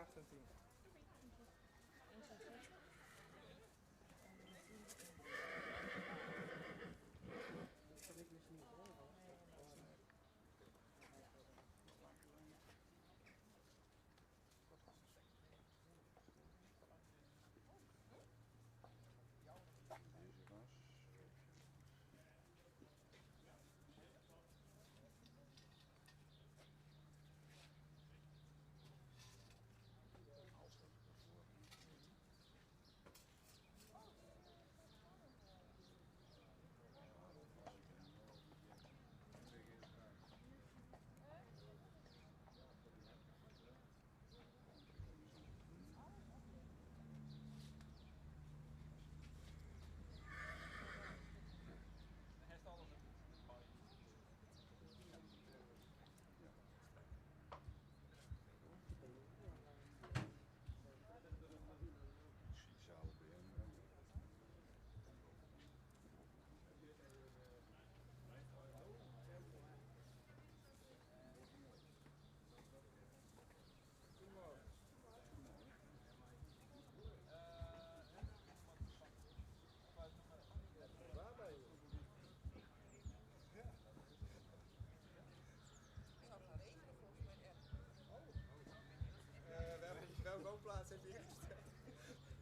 8 centimeter. Dat kan ik dus niet horen. Deze was. Sociale BMW. Waar ben je? Het zou gaan regenen volgens mij echt. Welke woonplaats heb je ingesteld?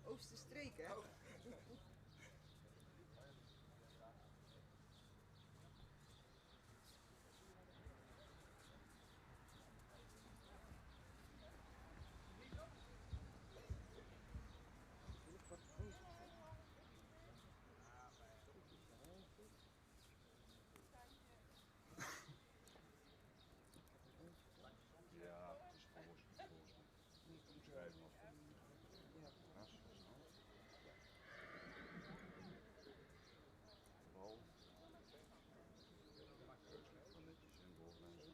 Oosterstreek, hè? Oh. Ja, het is volgens mij. Niet omschrijven als een ras of zo. Bal. Keuze ligt wel netjes in doorgrenzen.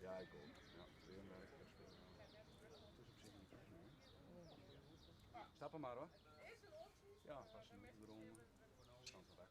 Ja, ik ook. Ja, weer een werk. Het is op zich niet zo snel. Stappen maar hoor. Ja, vast een dromen. Stand weg.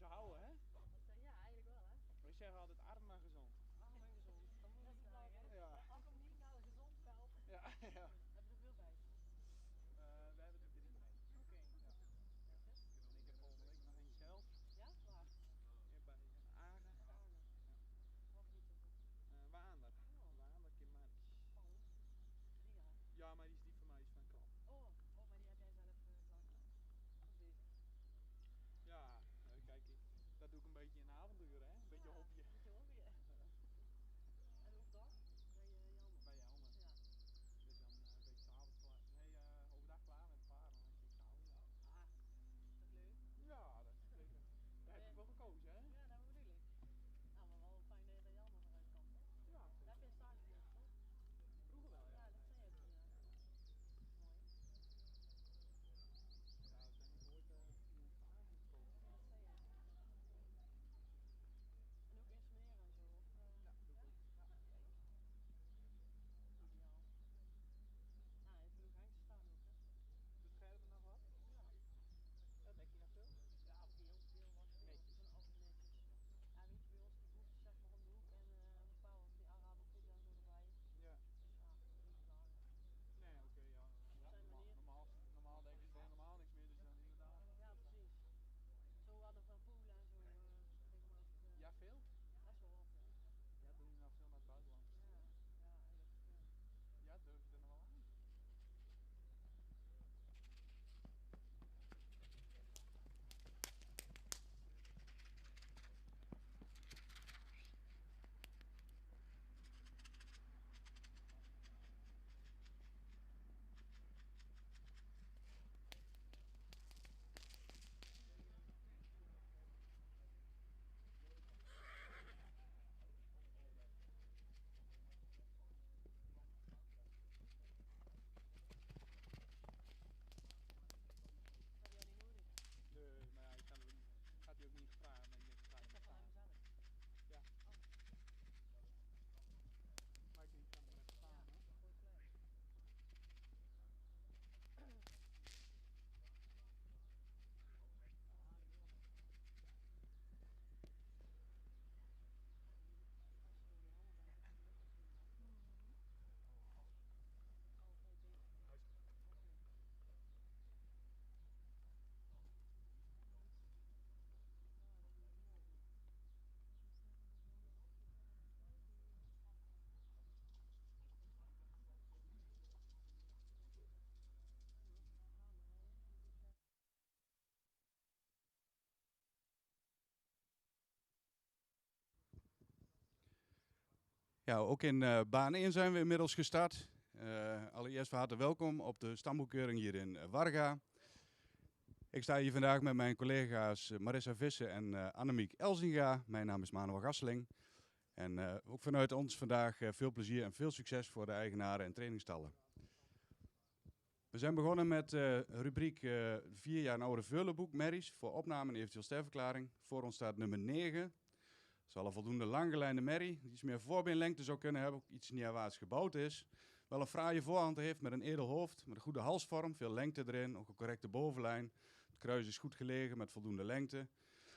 ze houden, hè? Ja, eigenlijk wel, hè? Wij zeggen altijd arm maar gezond. Arm en gezond. Dan moet het wel, hè? Ja. Als hem niet naar een gezond veld. Ja, ja. Heb je er veel bij? We hebben er 3 mee. Oké. Ja. En ik heb volgende week nog eentje zelf. Ja, waar? Hier bij Agen. Agen. Wat niet zo goed. Waander. Oh. Waander in Marks. Spannend. Dieren. Ja, maar die is niet van mij, is van klant. Oh, maar die heb jij zelf klaar. Goed bezig. Ja, kijk, dat doe ik een beetje in avonduur, hè? Een beetje hobby. Beetje hobby. En overdag? Bij Jan? Bij Jelmer. Ja. Dus dan ben ik s'avonds klaar. Nee, overdag klaar met paarden, dan zie ik s'avonds. Ah, is toch leuk? Ja, dat is zeker. Daar heb je voor gekozen, hè? Ja, dat bedoel ik. Nou, maar wel fijn dat je er Jan nog eruit kan. Ja, Daar heb je stage gelopen, toch? vroeger wel, ja. Ja, dat zei je toen, ja. Mooi. Ja, ik ben nooit genoeg stage gekomen. Ja, dat zei je. En ook insmeren en zo, of? Ja, doe ik ook. Ja. Kijk. Ideaal. Nou, je hebt genoeg hengsten staan ook, hè? Doet Gerben nog wat? Ja. Ja, dek je nog veel? Ja, veel was veel. Netjes. Ik ben altijd netjes. Ja, weet je, bij ons die boekjes zeg maar om de hoek en een paar van die Arabica en zo erbij. Ja. Dus ja, niet klagen. Nee, oké, ja. Ja, Zijn manier. normaal denk ik gewoon helemaal niks meer, dus dan inderdaad. Ja, precies. Zo hadden Van Poelen en zo regelmatig. Ja, veel? Best wel wat, ja. Ja, doen jullie nog veel naar het buitenland Ja, versturen? ja, eigenlijk. Ja, durf je er nog wel aan? Heb jij niet nodig? Nee, maar ja, ik kan hem, had hij ook niet gevraagd, maar ik denk, ik ga Is hem dat van hem staan. zelf? Ja. Maar ik denk, ik kan hem even staan, hè? Mooi plek. Als je er helemaal bent, dan lukt het niet. Altijd bezig. Ja, ook in baan 1 zijn we inmiddels gestart. Allereerst van harte welkom op de stamboekkeuring hier in Warga. Ik sta hier vandaag met mijn collega's Marissa Vissen en Annemiek Elzinga. Mijn naam is Manuel Gasseling. En ook vanuit ons vandaag veel plezier en veel succes voor de eigenaren en trainingstallen. We zijn begonnen met rubriek 4 jaar oude veulenboek Merries voor opname en eventueel sterverklaring. Voor ons staat nummer 9. Dat is wel een voldoende langgelijnde merrie, die iets meer voorbeenlengte zou kunnen hebben, ook iets neerwaarts gebouwd is. Wel een fraaie voorhand heeft met een edel hoofd, met een goede halsvorm, veel lengte erin, ook een correcte bovenlijn. Het kruis is goed gelegen met voldoende lengte.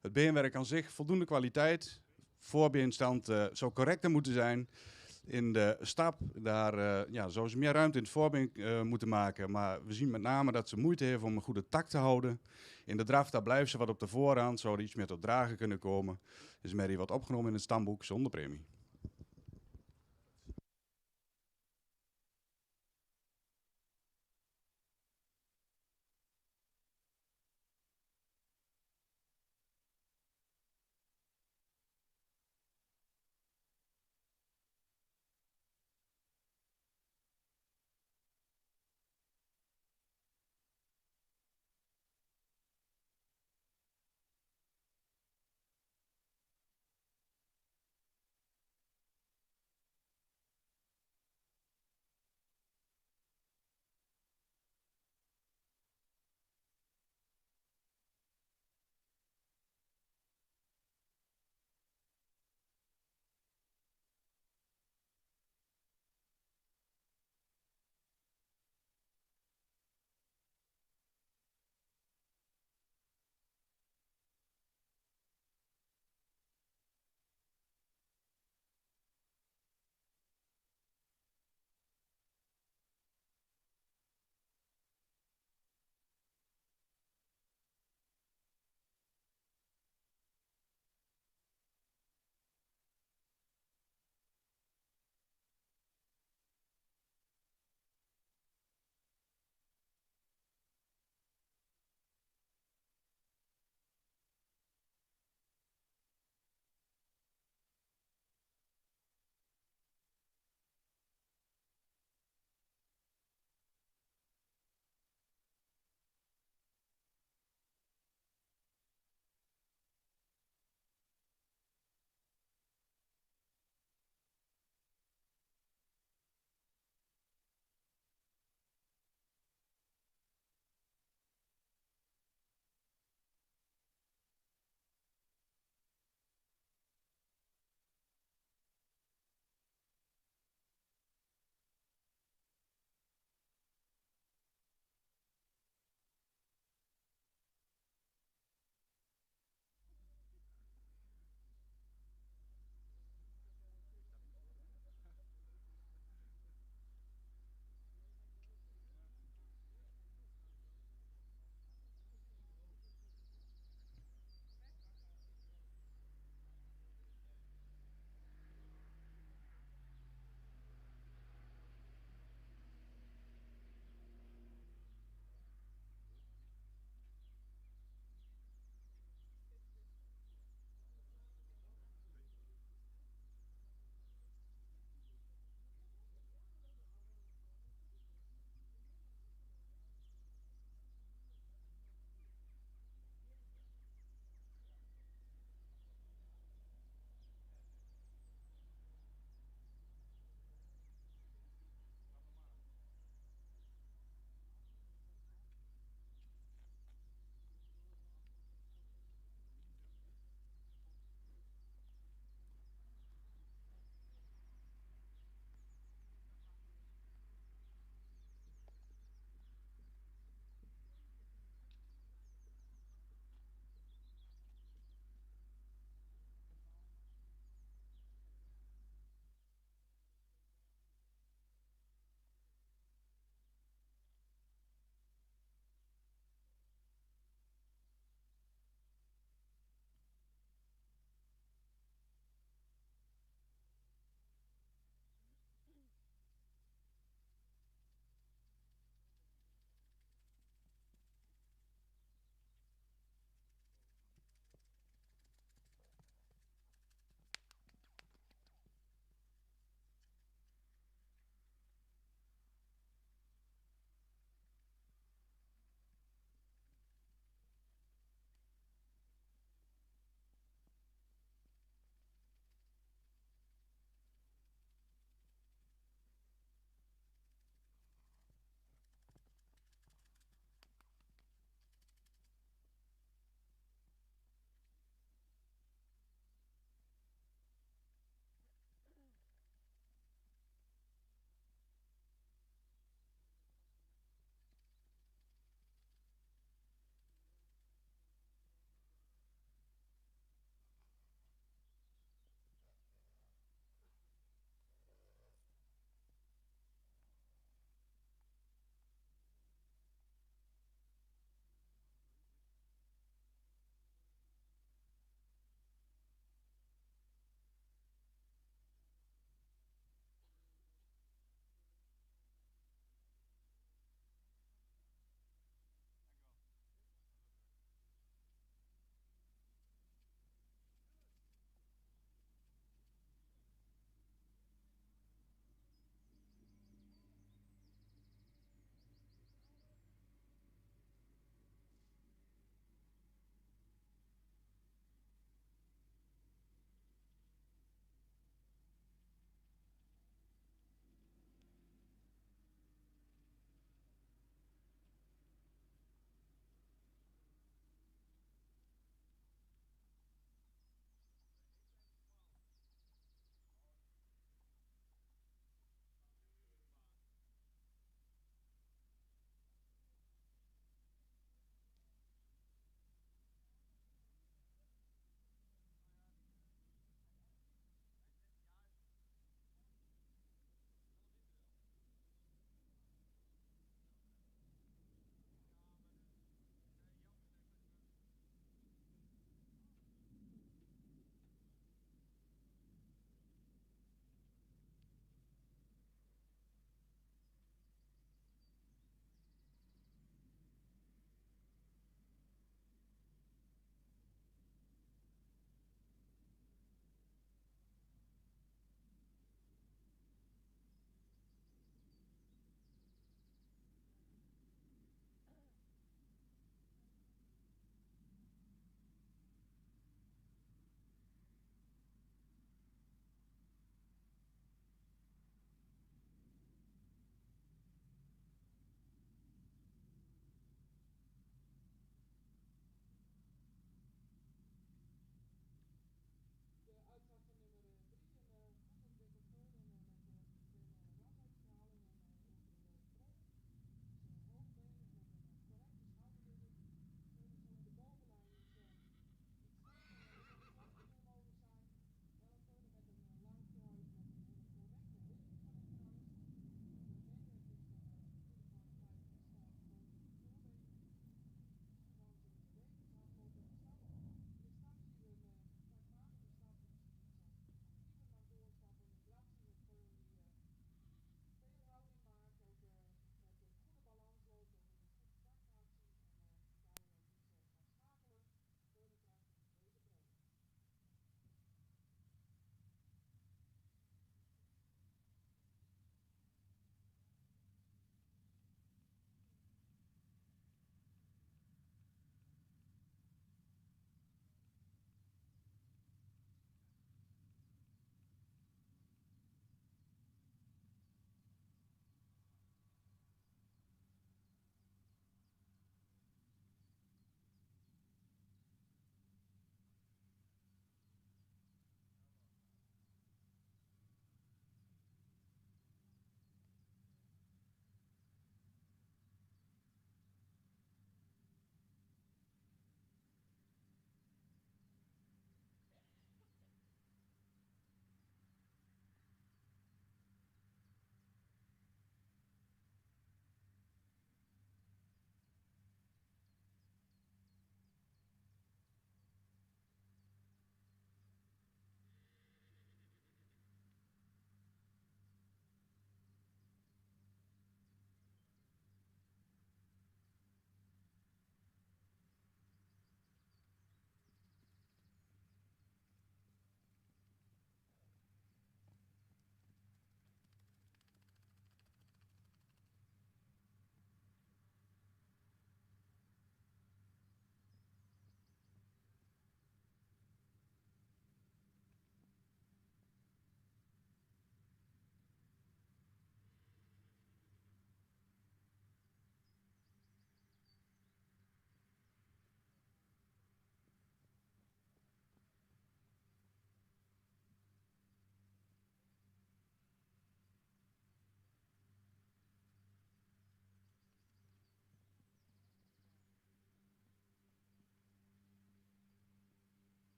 Het beenwerk aan zich voldoende kwaliteit. Voorbeenstand zou correcter moeten zijn. In de stap, daar zou ze meer ruimte in het voorbeen moeten maken. Maar we zien met name dat ze moeite heeft om een goede tak te houden. In de draf, daar blijft ze wat op de voorhand. Zou er iets meer tot dragen kunnen komen. Is Mary wat opgenomen in het stamboek zonder premie.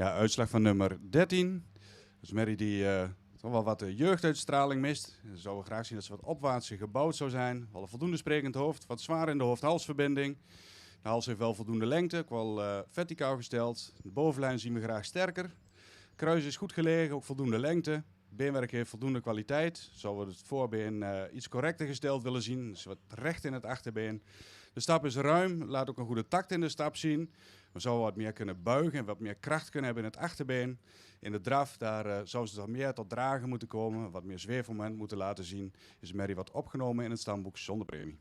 Ja, uitslag van nummer 13. Dus Mary die toch wel wat de jeugduitstraling mist. Ze zouden graag zien dat ze wat opwaartser gebouwd zou zijn. Wel een voldoende sprekend hoofd, wat zwaar in de hoofd-halsverbinding. De hals heeft wel voldoende lengte, ook wel verticaal gesteld. De bovenlijn zien we graag sterker. Kruis is goed gelegen, ook voldoende lengte. Beenwerk heeft voldoende kwaliteit. Zouden we het voorbeen iets correcter gesteld willen zien. Dus wat recht in het achterbeen. De stap is ruim, laat ook een goede takt in de stap zien. We zouden wat meer kunnen buigen en wat meer kracht kunnen hebben in het achterbeen. In de draf, daar zou ze wat meer tot dragen moeten komen. Wat meer zweefmoment moeten laten zien. Is Mary wat opgenomen in het stamboek zonder premie.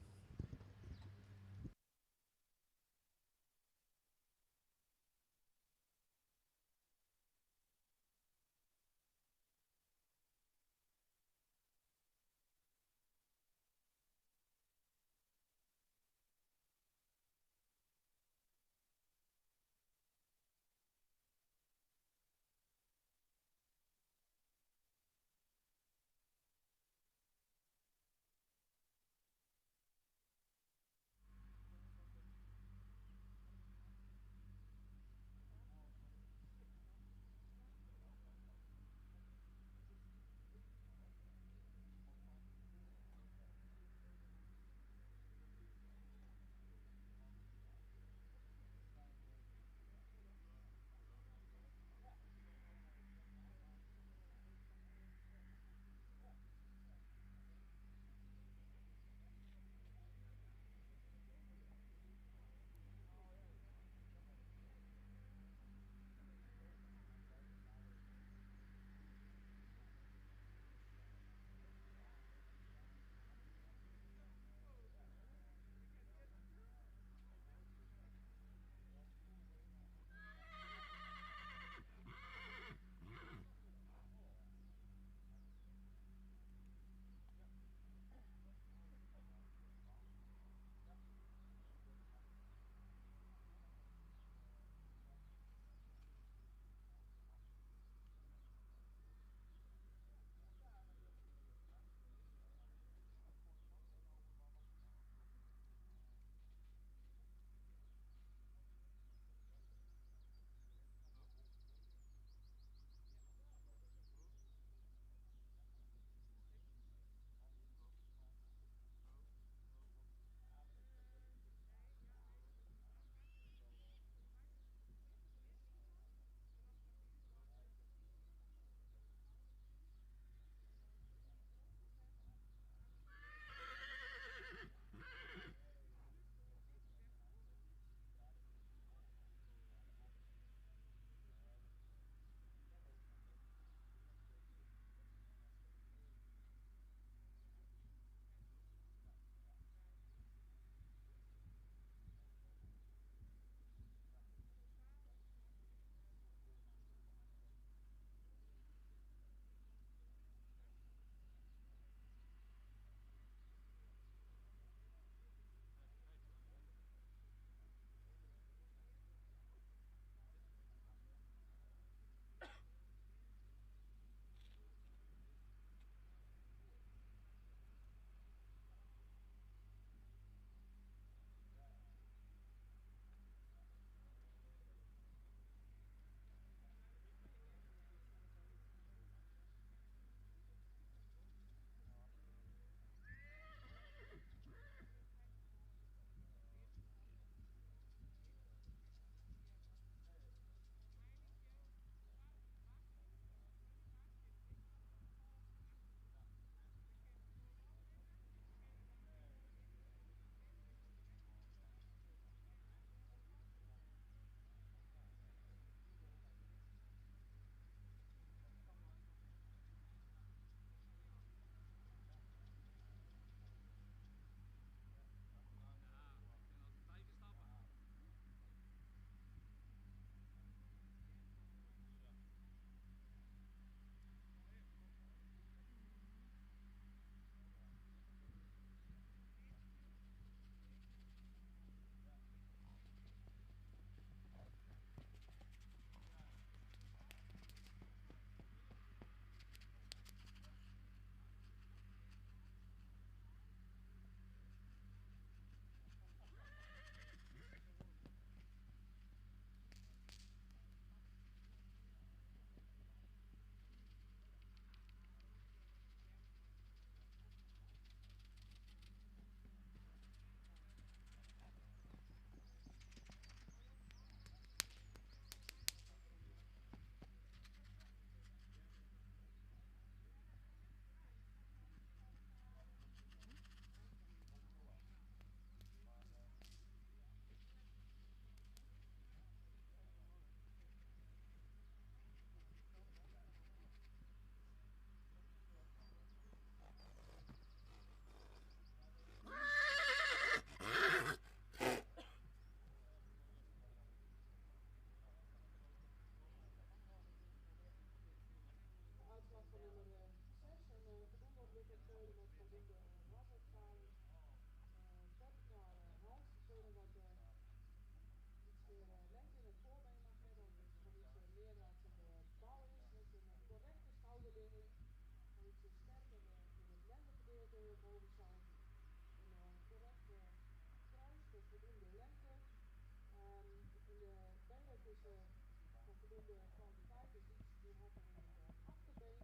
van voldoende kwantiteit is iets meer harder in het achterbeen.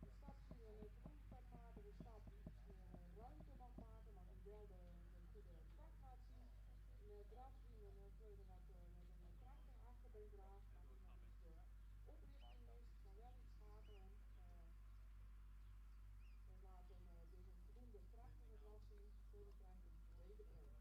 De stap zien we een volumepakmatige stap die iets meer ruimte mag maken, maar die wel de goede kracht laat zien. In de draf zien we een vleugel met een krachtig achterbeendraaf, maar die nog iets de oprichting mist, maar wel iets schakelen. We laten dus een voldoende krachtige draf zien, vleugel krijgt een brede breuk.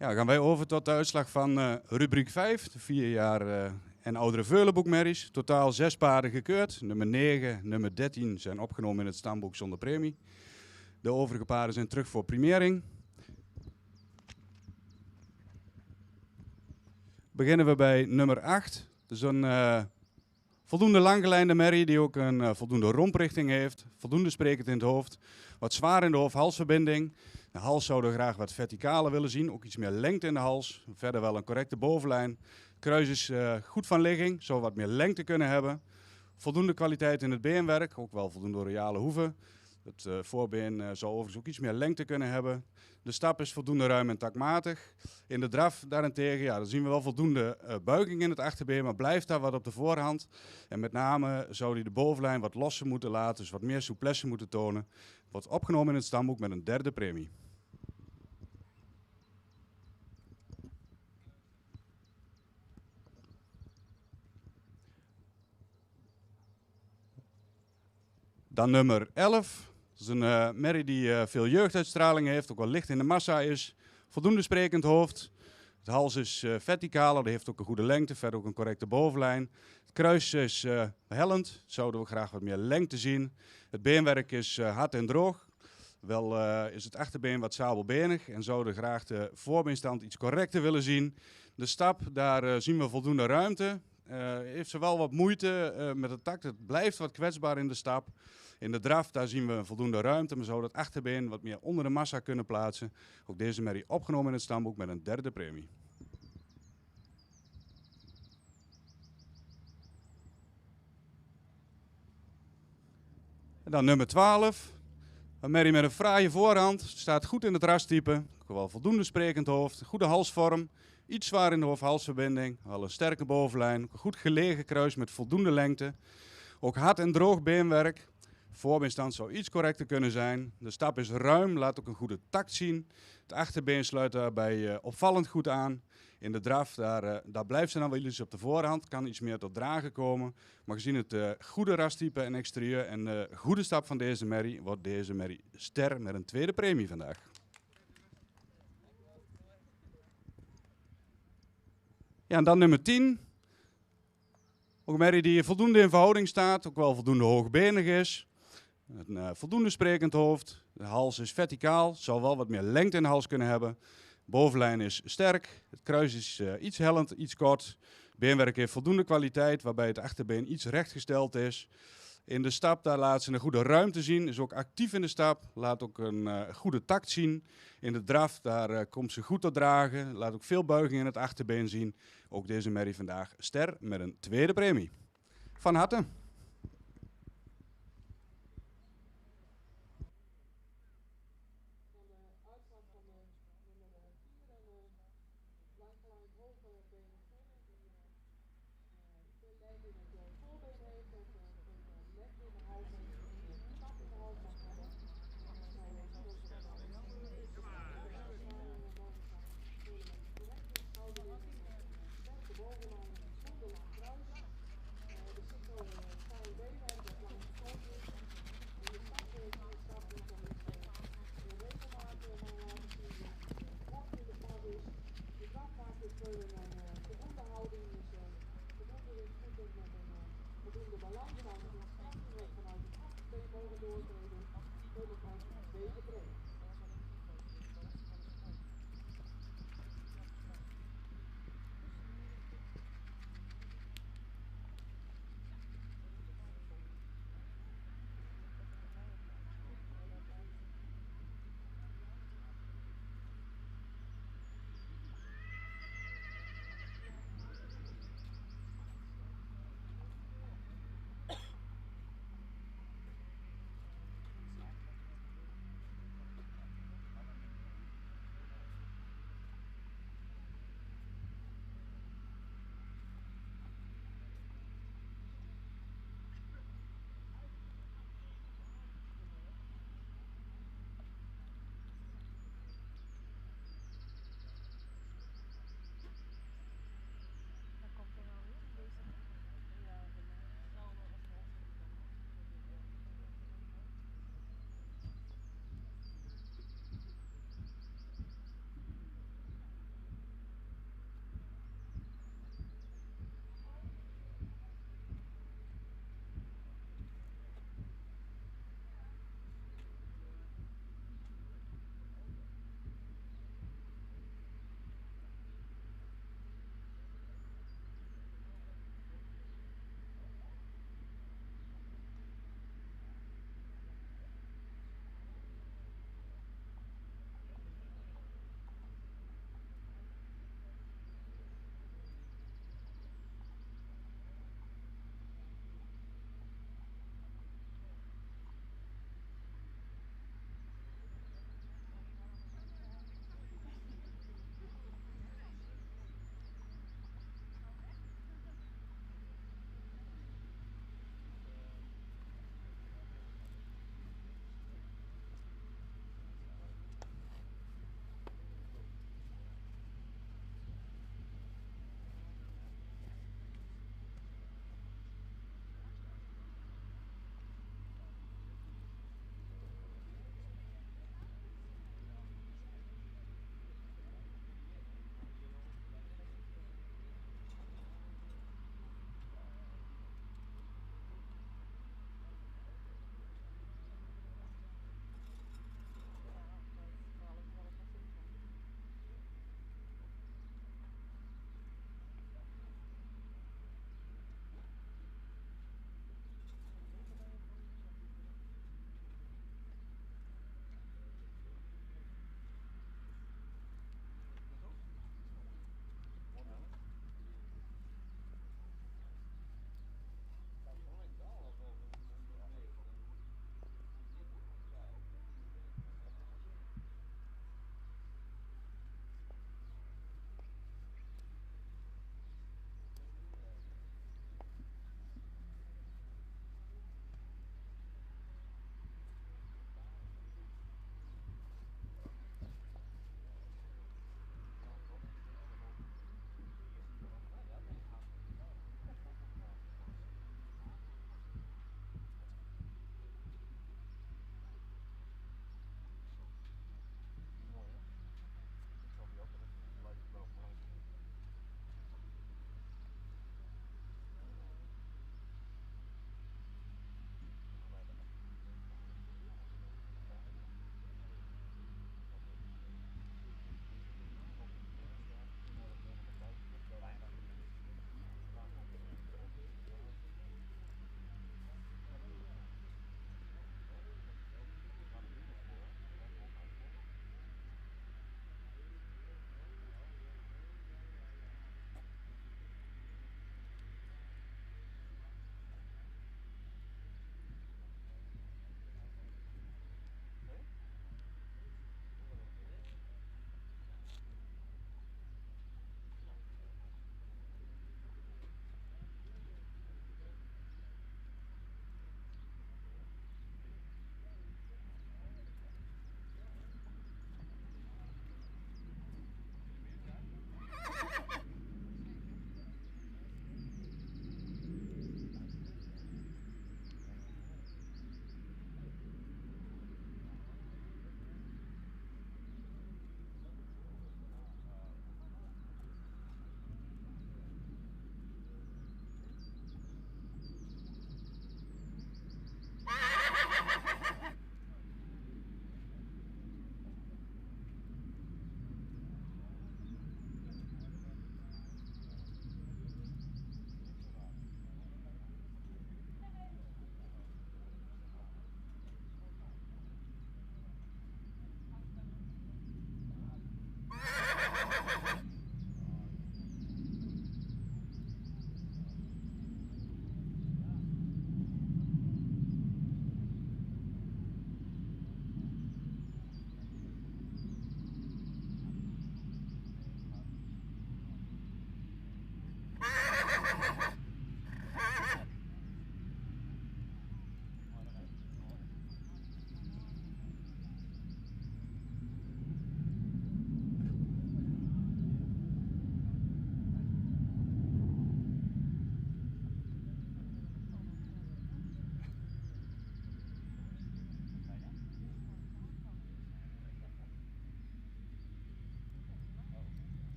Ja, dan gaan wij over tot de uitslag van rubriek 5, de 4 jaar en oudere veulenboekmerries. Totaal 6 paarden gekeurd. Nummer 9, nummer 13 zijn opgenomen in het stamboek zonder premie. De overige paarden zijn terug voor primering. Beginnen we bij nummer 8. Dat is een voldoende langgelijnde merrie die ook een voldoende romprichting heeft. Voldoende sprekend in het hoofd. Wat zwaar in de hoofd-halsverbinding. De hals zouden we graag wat verticaler willen zien. Ook iets meer lengte in de hals. Verder wel een correcte bovenlijn. Kruis is goed van ligging. Zou wat meer lengte kunnen hebben. Voldoende kwaliteit in het beenwerk. Ook wel voldoende royale hoeven. Het voorbeen zou overigens ook iets meer lengte kunnen hebben. De stap is voldoende ruim en takmatig. In de draf daarentegen, ja, dan zien we wel voldoende buiging in het achterbeen, maar blijft daar wat op de voorhand. En met name zou hij de bovenlijn wat losser moeten laten, dus wat meer souplesse moeten tonen. Wordt opgenomen in het stamboek met een derde premie. Dan nummer 11. Dat is een merrie die veel jeugduitstraling heeft, ook wel licht in de massa is. Voldoende sprekend hoofd. Het hals is verticaler, die heeft ook een goede lengte, verder ook een correcte bovenlijn. Het kruis is hellend, zouden we graag wat meer lengte zien. Het beenwerk is hard en droog. Wel is het achterbeen wat sabelbenig en zouden graag de voorbeenstand iets correcter willen zien. De stap, daar zien we voldoende ruimte. Heeft ze wel wat moeite met de takt, het blijft wat kwetsbaar in de stap. In de draf, daar zien we voldoende ruimte, maar zouden het achterbeen wat meer onder de massa kunnen plaatsen. Ook deze merrie opgenomen in het stamboek met een derde premie. En dan nummer 12. Een merrie met een fraaie voorhand, staat goed in het rastype. Wel voldoende sprekend hoofd, goede halsvorm. Iets zwaar in de hoofd-halsverbinding, wel een sterke bovenlijn. Ook een goed gelegen kruis met voldoende lengte. Ook hard en droog beenwerk. Voorbeenstand zou iets correcter kunnen zijn. De stap is ruim, laat ook een goede takt zien. Het achterbeen sluit daarbij opvallend goed aan. In de draf, daar blijft ze dan wel iets op de voorhand. Kan iets meer tot dragen komen. Maar gezien het goede rastype en exterieur en de goede stap van deze merrie, wordt deze merrie ster met een tweede premie vandaag. Ja, en dan nummer 10. Ook een merrie die voldoende in verhouding staat, ook wel voldoende hoogbenig is. Een voldoende sprekend hoofd. De hals is verticaal, zal wel wat meer lengte in de hals kunnen hebben. Bovenlijn is sterk, het kruis is iets hellend, iets kort. Beenwerk heeft voldoende kwaliteit, waarbij het achterbeen iets rechtgesteld is. In de stap, daar laat ze een goede ruimte zien, is ook actief in de stap. Laat ook een goede takt zien. In de draf, daar komt ze goed tot dragen. Laat ook veel buiging in het achterbeen zien. Ook deze merrie vandaag ster met een tweede premie. Van harte.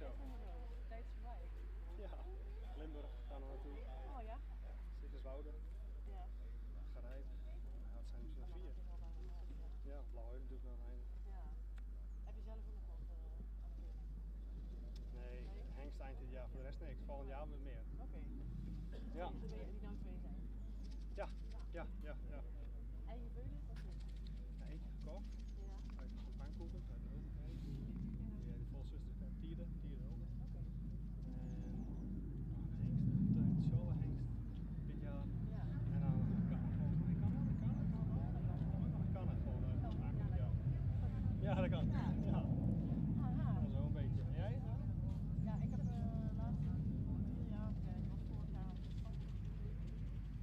zo. Steeds voorbij. Ja, Limburg gaan we naartoe. Oh ja? Sigterswoude, Ja. Garijk. Ja, het zijn misschien 4. Ja, Blauwheuden doe ik nog een. Ja. Heb je zelf ook nog wat Nee, hengst eind dit jaar, voor de rest niks. Volgend jaar weer meer. Oké. Ja. Die nou 2 zijn. Ja, ja, ja, ja. Eigen veulen of niet? Ja, eentje gekocht. Ja. Uit de champagnekoeken, uit de overheid. Die volzuster krijgt tieren ook. Oké. En hengst, de scholle hengst dit jaar. Ja. En dan volgens mij kan het gewoon aankomend jaar. Ja, dat kan. Ja. Haha. Ja, zo een beetje. En jij? Ja, ik heb laatst 4 jaar, ik was vorig jaar op de stad geweest.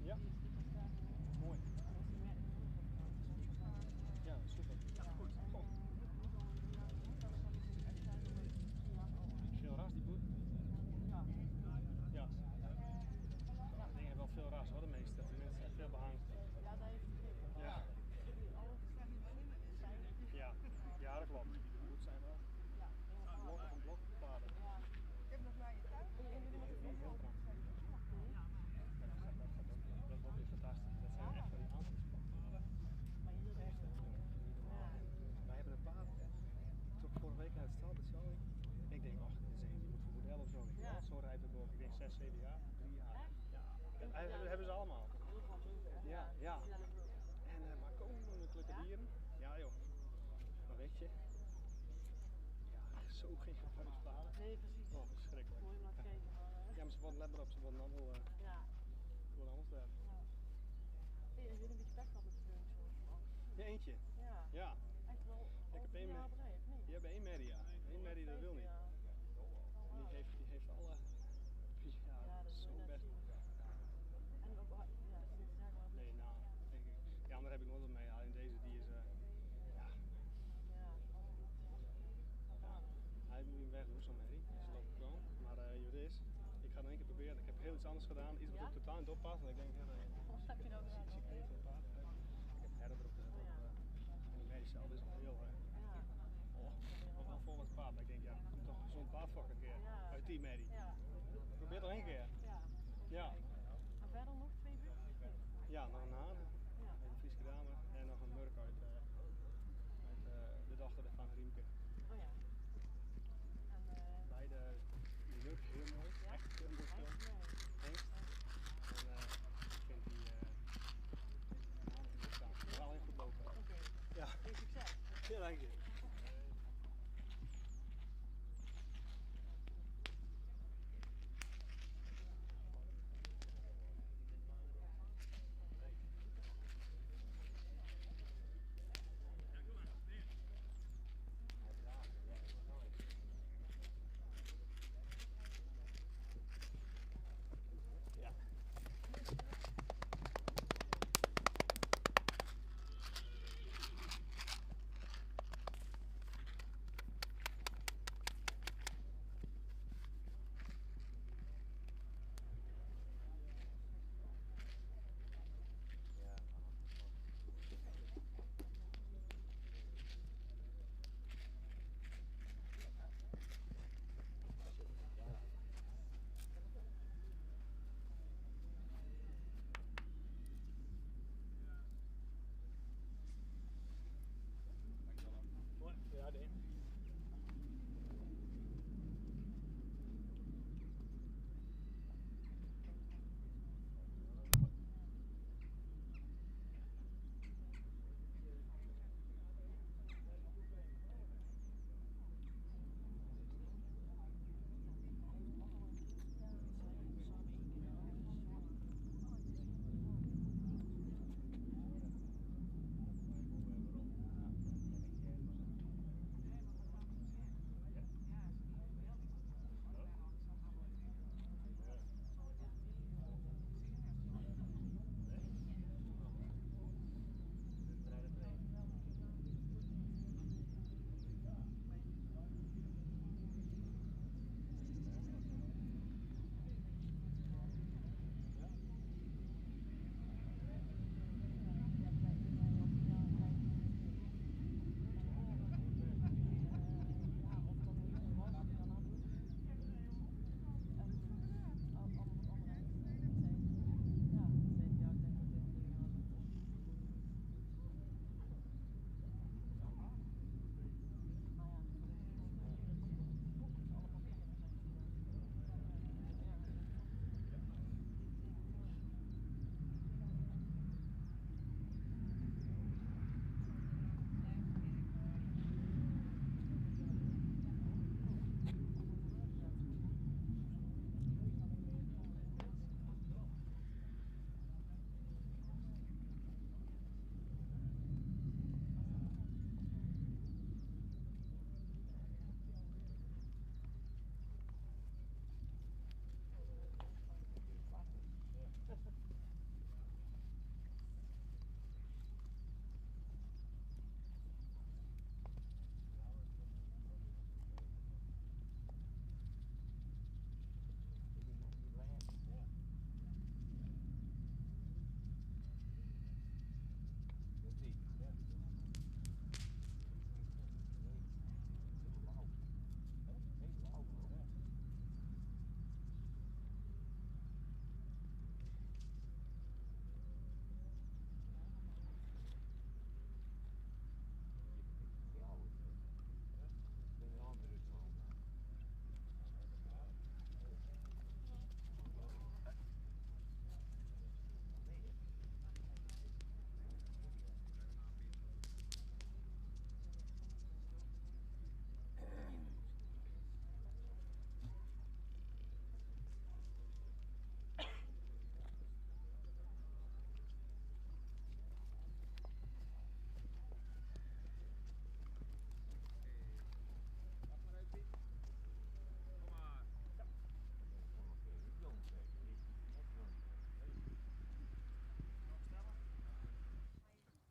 Ja, Die was daar mooi. dat is die werk in Ja, super. Goed. Goh. Veel ras die boet. Ja. Ja. Die dingen hebben wel veel ras hoor, de meeste. Tenminste, veel behang. Ja, daar heeft hij Ja. alles zijn. Ja. Ja, dat klopt. Die boet zijn wel Ja, blok en blokpaden. ja. Ik heb nog naar je tuin. Heel krap. Dat wordt weer fantastisch. Dat zijn echt van die aankomstpaden. Maar hier is echt Wij hebben een paard. Toch vorige week naar het stad, dat zo. Ik denk, ach, dit is een die moet voor model of zo. Ja. Zo rijdt het ook. Ik denk 6, 7 jaar, 3 jaar. Ja, dat hebben ze allemaal. Ja, ja. En maar koninklijke dieren. Ja joh. Maar weet je. Ja, zo geen gebruikspaden. Nee, precies. Oh, verschrikkelijk. Mooi om naar te kijken, maar Ja, maar ze worden let maar op, ze worden allemaal ja. allemaal sterk. Hey, je hebt een beetje pech gehad met de veulens. Ja, eentje. Ja, Ja. echt wel Ik heb één jaar bedrijf, nee? Je hebt één merrie, ja. Eén merrie dat wil niet. Die heeft alle. Ja, Ja, dat zo wil je net best. zien. En ook, ja, dat is eigenlijk wel Nee, nou, denk ik. Die andere heb ik nooit mee. Alleen deze, die is. Ja, ja, als het niet hij moet niet weg doen, zo'n merrie. Ze loopt gewoon. Maar je weet is, ik ga nog één keer proberen. Ik heb heel iets anders gedaan. Iets wat Ja? ook totaal niet oppast. En ik denk, ja, wat heb je nou gedaan? zie ik even een paard. Ik heb herder erop gezet. En die merrie zelf is al heel. Ja, Nog wel vol wat paard. Maar ik denk, ja, ik moet toch zo'n paard voor een keer. Ja. Uit die merrie. ja, Probeer nog één keer. ja. Ja. En verder nog 2 veulens? Ja, nog een haan. Ja. Een Frieske dame en nog een murk uit de dochter van Riemke. Oh ja. En Beide, die murk is heel mooi, ja? echt heel mooi spel. Echt mooi. Hengst. En ik vind die haan die goed staan. Maar alleen goed lopen. Oké, Ja, veel succes. ja dank je.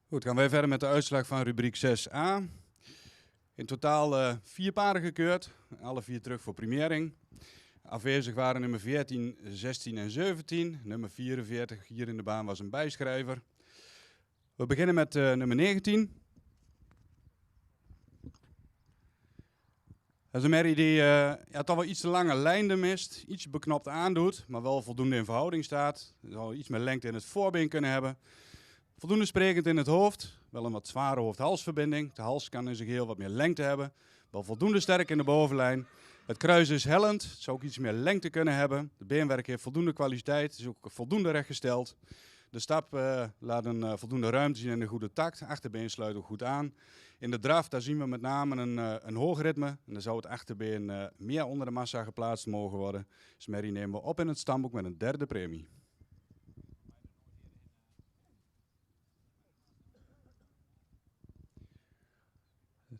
Goed, gaan wij verder met de uitslag van rubriek 6a. In totaal 4 paarden gekeurd, alle 4 terug voor premiering. Afwezig waren nummer 14, 16 en 17. Nummer 44 hier in de baan was een bijschrijver. We beginnen met nummer 19. Dat is een merrie die toch wel iets te lange lijnen mist, iets beknopt aandoet, maar wel voldoende in verhouding staat. Er zal iets meer lengte in het voorbeen kunnen hebben. Voldoende sprekend in het hoofd, wel een wat zware hoofd-halsverbinding. De hals kan in zijn geheel wat meer lengte hebben, wel voldoende sterk in de bovenlijn. Het kruis is hellend, het zou ook iets meer lengte kunnen hebben. De beenwerk heeft voldoende kwaliteit, is ook voldoende rechtgesteld. De stap laat een voldoende ruimte zien en een goede takt. Achterbeen sluit ook goed aan. In de draf daar zien we met name een hoog ritme. En dan zou het achterbeen meer onder de massa geplaatst mogen worden. Dus merrie nemen we op in het stamboek met een derde premie.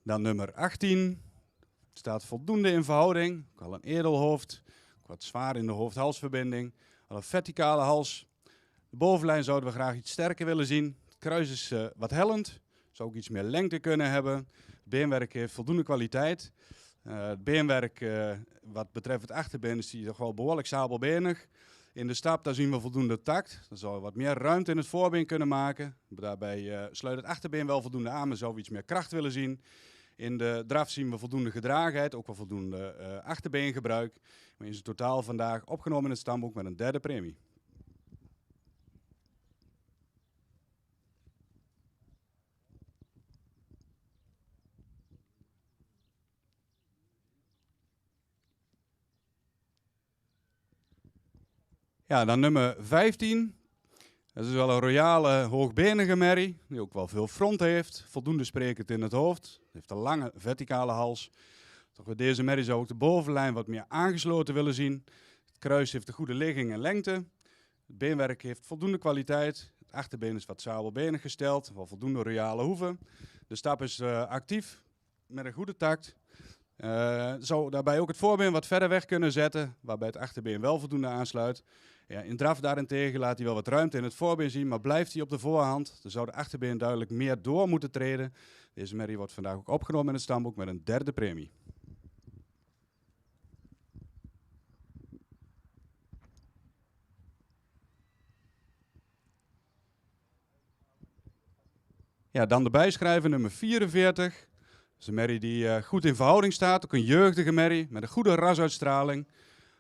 Dan nummer 18. Staat voldoende in verhouding. Ook al een edelhoofd. Ook wat zwaar in de hoofd-halsverbinding. Al een verticale hals. De bovenlijn zouden we graag iets sterker willen zien. Het kruis is wat hellend. Zou ook iets meer lengte kunnen hebben. Het beenwerk heeft voldoende kwaliteit. Het beenwerk wat betreft het achterbeen is die toch wel behoorlijk sabelbenig. In de stap daar zien we voldoende takt. Dan zou wat meer ruimte in het voorbeen kunnen maken. Daarbij sluit het achterbeen wel voldoende aan, maar zouden we iets meer kracht willen zien. In de draf zien we voldoende gedragenheid, ook wel voldoende achterbeengebruik. Maar in zijn totaal vandaag opgenomen in het stamboek met een derde premie. Ja, dan nummer 15. Dat is wel een royale, hoogbenige merrie, die ook wel veel front heeft. Voldoende sprekend in het hoofd. Heeft een lange, verticale hals. Toch bij deze merrie zou ik de bovenlijn wat meer aangesloten willen zien. Het kruis heeft een goede ligging en lengte. Het beenwerk heeft voldoende kwaliteit. Het achterbeen is wat sabelbenig gesteld, wel voldoende royale hoeven. De stap is actief, met een goede takt. Zou daarbij ook het voorbeen wat verder weg kunnen zetten, waarbij het achterbeen wel voldoende aansluit. Ja, in draf daarentegen laat hij wel wat ruimte in het voorbeen zien, maar blijft hij op de voorhand. Dan zou de achterbeen duidelijk meer door moeten treden. Deze merrie wordt vandaag ook opgenomen in het stamboek met een derde premie. Ja, dan de bijschrijver nummer 44. Dat is een merrie die goed in verhouding staat. Ook een jeugdige merrie met een goede rasuitstraling.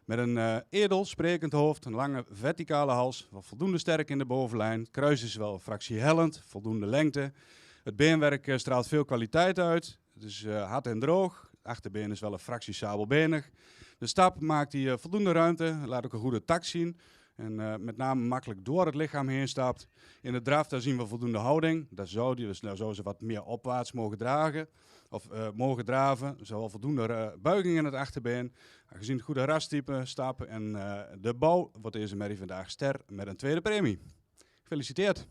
Met een edel, sprekend hoofd, een lange verticale hals, wat voldoende sterk in de bovenlijn. Het kruis is wel een fractie hellend, voldoende lengte. Het beenwerk straalt veel kwaliteit uit. Het is hard en droog. Het achterbeen is wel een fractie sabelbenig. De stap maakt hij voldoende ruimte, laat ook een goede takt zien. En met name makkelijk door het lichaam heen stapt. In de draf daar zien we voldoende houding. Daar zou ze wat meer opwaarts mogen dragen. Of mogen draven. Er zou wel voldoende buiging in het achterbeen. Gezien het goede rastype, stap en de bouw wordt deze merrie vandaag ster met een tweede premie. Gefeliciteerd.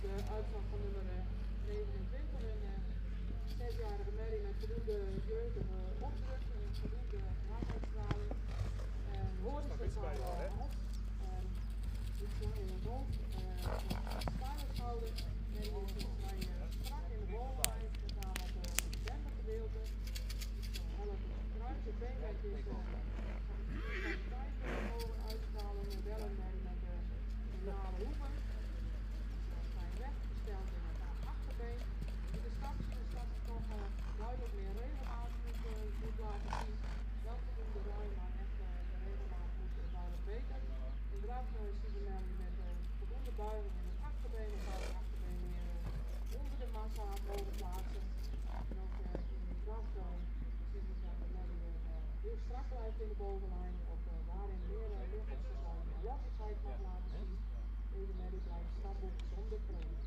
De uitslag van nummer 29, een 6-jarige merrie met voldoende jeugdige opdruk, voldoende hartuitstraling, horizontale hals, iets lang in het hoofd, spinalschouder, merrie is strak in de bovenlijn, met name op het dendergedeelte, helft kruis, het beenwerk is hoge uitstraling, wel een merrie met de normale hoeven. Gesteld in het achterbeen. In de stap zien we dat het toch duidelijk meer regelmaat moet laten zien. Wel voldoende ruim, maar echt de regelmaat moet duidelijk beter. In draf zien we merrie met voldoende buiging in het achterbeen en het achterbeen meer onder de massa boven plaatsen. En ook in de draf zien we dat de merrie heel strak blijft in de bovenlijn, of waarin meer lichaamsverzorging en lossigheid mag laten zien. Deze merrie blijft stabiel zonder kreun.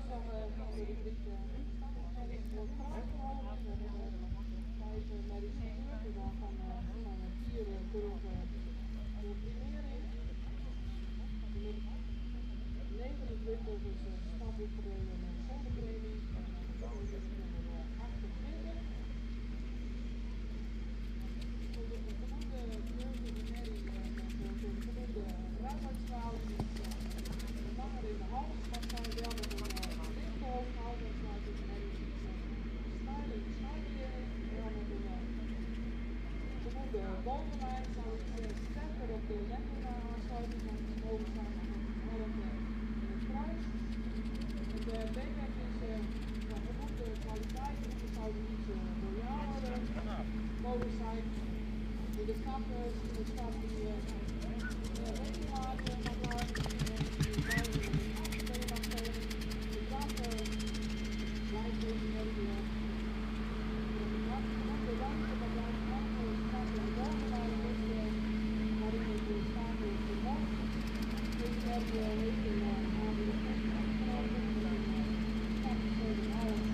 van de rubriek stappenmerrie voor kruisverhooging. We hebben 5 merries gebeurd, dus daarvan zijn er 4 terug voor primering. Nummer 29 is stappengereden zonder premie. Nummer 28. Onder de voldoende jeugdige merrie met de voldoende ruimuitstraling is langer in de hals, maar zijn wel met een lichthoofd houden, sluit de merrie styling schuiling, wel met een voldoende bovenlijn, zou ik sterker op de lengte aansluiten, want het mogen zijn helft in het kruis. Het beenwerk is van voldoende kwaliteit, dus het zou iets royaler mogen zijn. In de stap zien we stap die regelmatig mag blijven en die buiten afspelen mag zijn. De trap blijft deze merrie de ruimte mag blijven afspelen, stap en bovenlijn is waarin het staat is vermoord. Deze merrie heeft een aanbieding opgenomen en stap is tegen alles.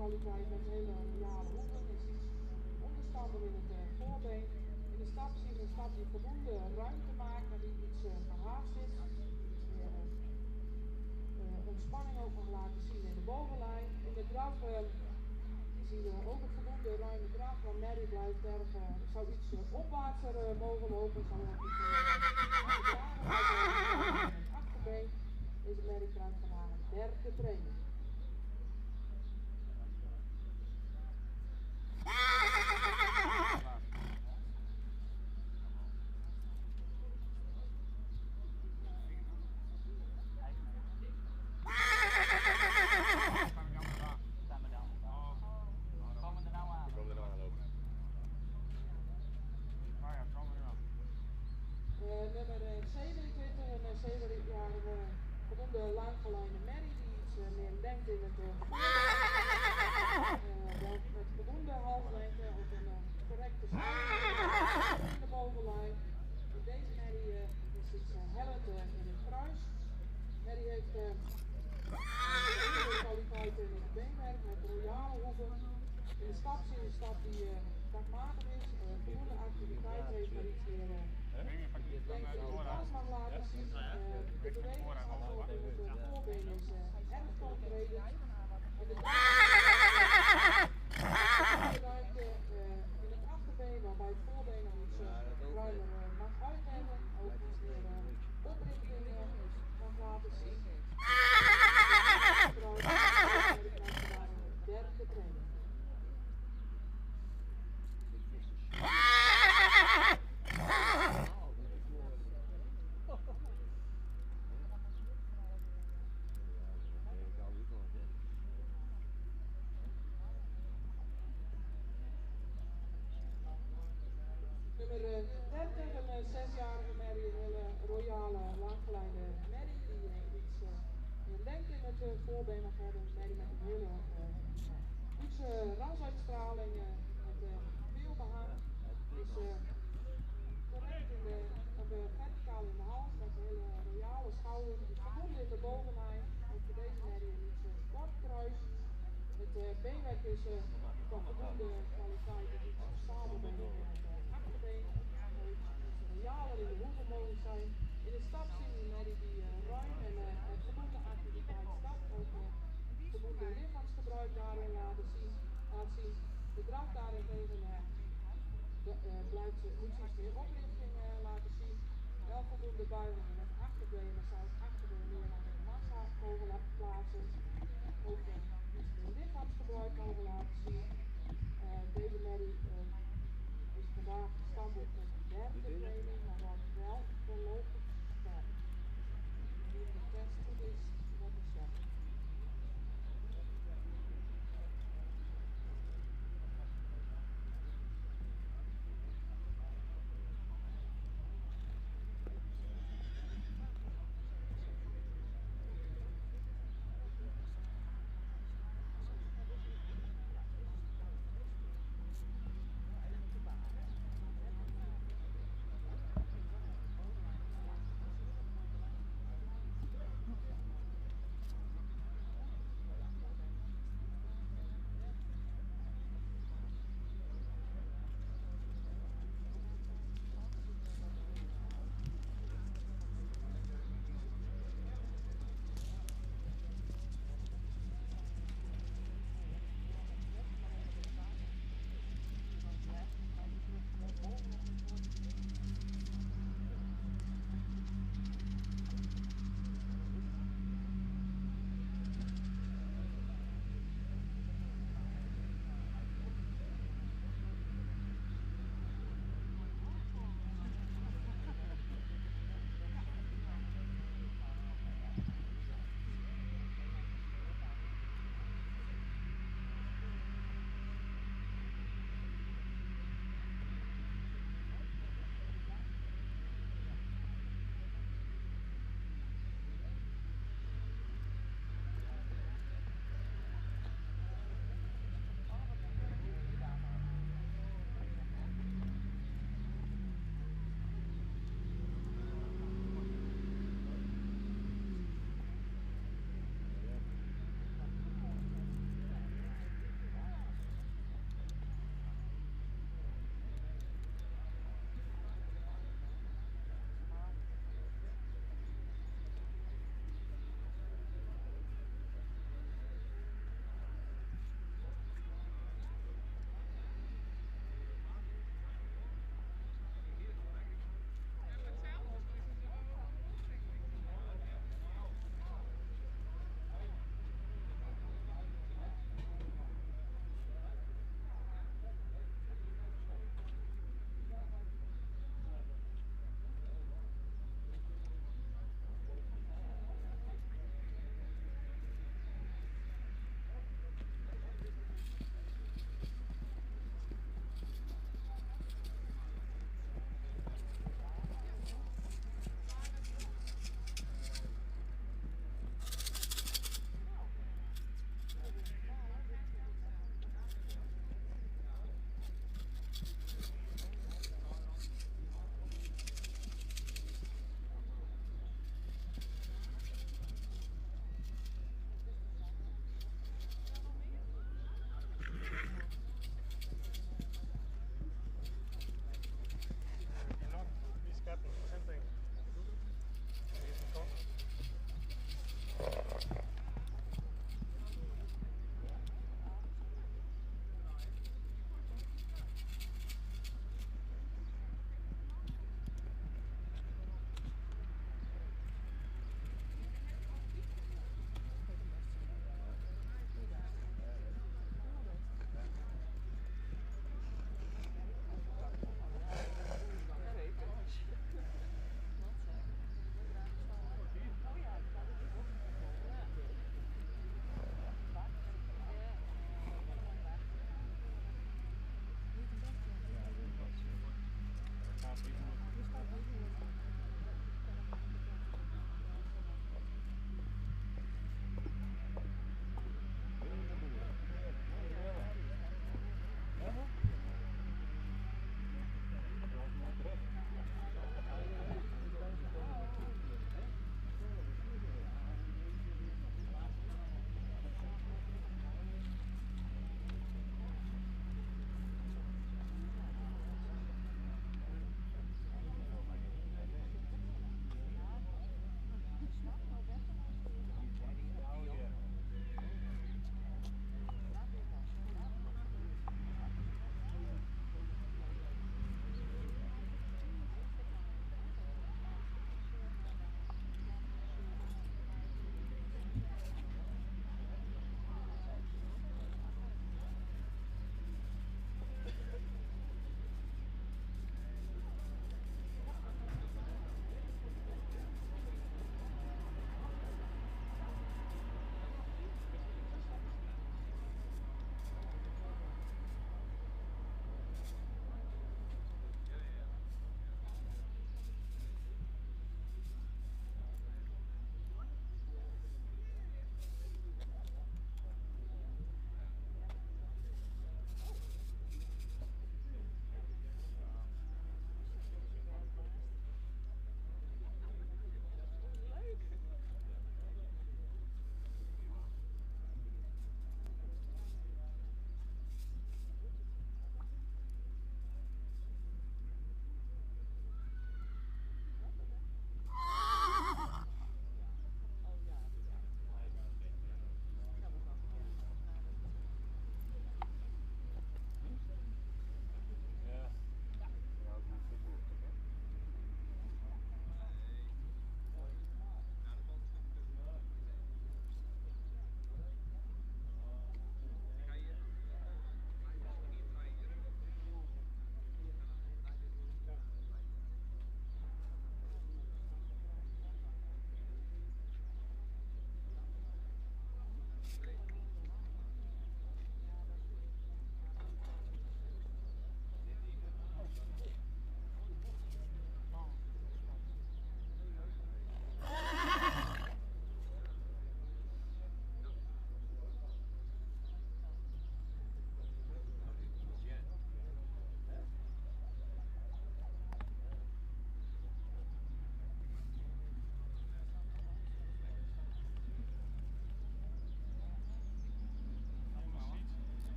Kwaliteit met hele royale hoeken, is iets onderstander in het voorbeen. In de stap zien we een stap die voldoende ruimte maakt, maar die iets gehaast is. Iets meer ontspanning ook nog laten zien in de bovenlijn. In de draf zien we ook een voldoende ruime draf, maar merrie blijft erg, zou iets opwaartser mogen lopen, zou ook iets achterdragen met het achterbeen. Deze merrie krijgt vandaag een derde training. Nummer 27, een 7-jarige voldoende langsgeleide merrie die iets meer denkt in het wel met voldoende halslengte op een correcte snelheid in de bovenlijn. Deze merrie is iets hellend in het kruis. Merrie heeft goede kwaliteit in het beenwerk met royale hoeken. In de stap zien we een stap die dagmatig is, voldoende activiteit heeft, maar iets meer alles mag laten zien. De bewegingsafstand in het voorbeen is erg concreet. In de ruimte in het achterbeen, waarbij het voorbeen nog iets ruimer mag uitgeven, ook iets meer oprichting mag laten zien. Derde training. Nummer 30, een 6-jarige merrie, een hele royale langgeleide merrie die iets meer lengte in het voorbeen mag hebben. Een merrie met een hele goede ransuitstraling, met veel behang. Is correct in verticaal in de hals, met een hele royale schouder. Is verbonden in de bovenlijn. Ook voor deze merrie een iets kort kruis. Het beenwerk is van voldoende kwaliteit, het is iets stabel been in het achterbeen. Royaler in de hoeken mogen zijn. In de stap zien we een merrie die ruim en voldoende activiteit stapt. Ook voldoende lichaamsgebruik daarin laat zien. De draf daarentegen blijft moet iets meer oprichting laten zien. Wel voldoende de buiging met achterbenen zou het achterbeen meer naar de massa mogen laten plaatsen. Ook een lichaamsgebruik mogen laten zien. Deze merrie is vandaag standaard met een derde training, maar wordt wel voorlopig versterkt. Indien de test goed is, wordt het zo.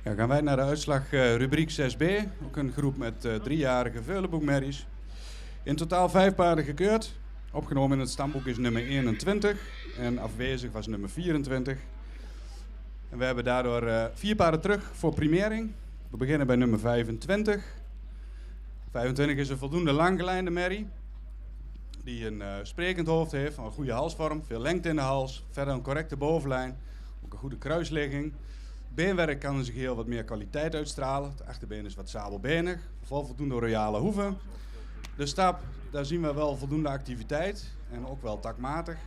Ja, gaan wij naar de uitslag rubriek 6b. Ook een groep met 3-jarige veulenboekmerries. In totaal 5 paarden gekeurd. Opgenomen in het stamboek is nummer 21 en afwezig was nummer 24. En we hebben daardoor 4 paarden terug voor primering. We beginnen bij nummer 25. 25 is een voldoende langgelijnde merrie. Die een sprekend hoofd heeft, een goede halsvorm, veel lengte in de hals. Verder een correcte bovenlijn, ook een goede kruisligging. Beenwerk kan in zijn geheel wat meer kwaliteit uitstralen. Het achterbeen is wat sabelbenig, voldoende royale hoeven. De stap, daar zien we wel voldoende activiteit en ook wel takmatig.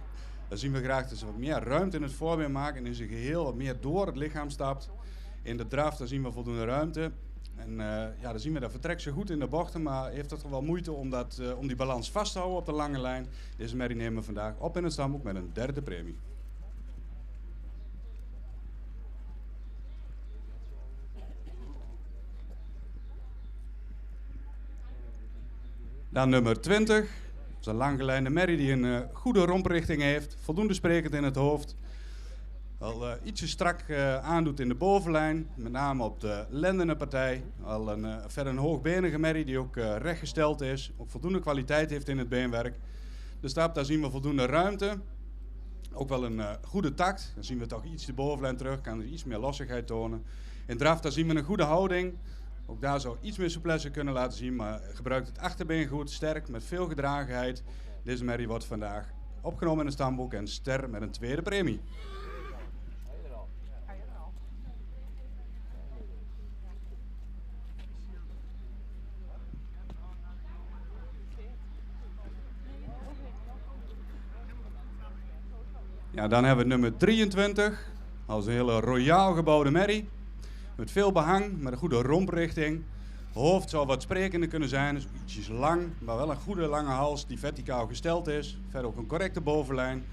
Daar zien we graag dat ze wat meer ruimte in het voorbeen maken en in zijn geheel wat meer door het lichaam stapt. In de draf, daar zien we voldoende ruimte. En dan zien we dat vertrekt ze goed in de bochten, maar heeft toch wel moeite om die balans vast te houden op de lange lijn. Deze merrie nemen we vandaag op in het stamboek met een 3e premie. Dan nummer 20. Dat is een langgelijnde merrie die een goede romprichting heeft, voldoende sprekend in het hoofd. Al ietsje strak aandoet in de bovenlijn, met name op de lendene partij. Al verder een hoogbenige merrie die ook rechtgesteld is, ook voldoende kwaliteit heeft in het beenwerk. De stap, daar zien we voldoende ruimte. Ook wel een goede takt, dan zien we toch iets de bovenlijn terug, kan er iets meer lossigheid tonen. In draf, daar zien we een goede houding. Ook daar zou iets meer souplesse kunnen laten zien, maar gebruikt het achterbeen goed, sterk, met veel gedragenheid. Deze merrie wordt vandaag opgenomen in het stamboek en ster met een 2e premie. Ja, dan hebben we nummer 23. Dat is een hele royaal gebouwde merrie. Met veel behang, met een goede romprichting. Hoofd zou wat sprekender kunnen zijn, dus ietsjes lang, maar wel een goede lange hals die verticaal gesteld is. Verder ook een correcte bovenlijn.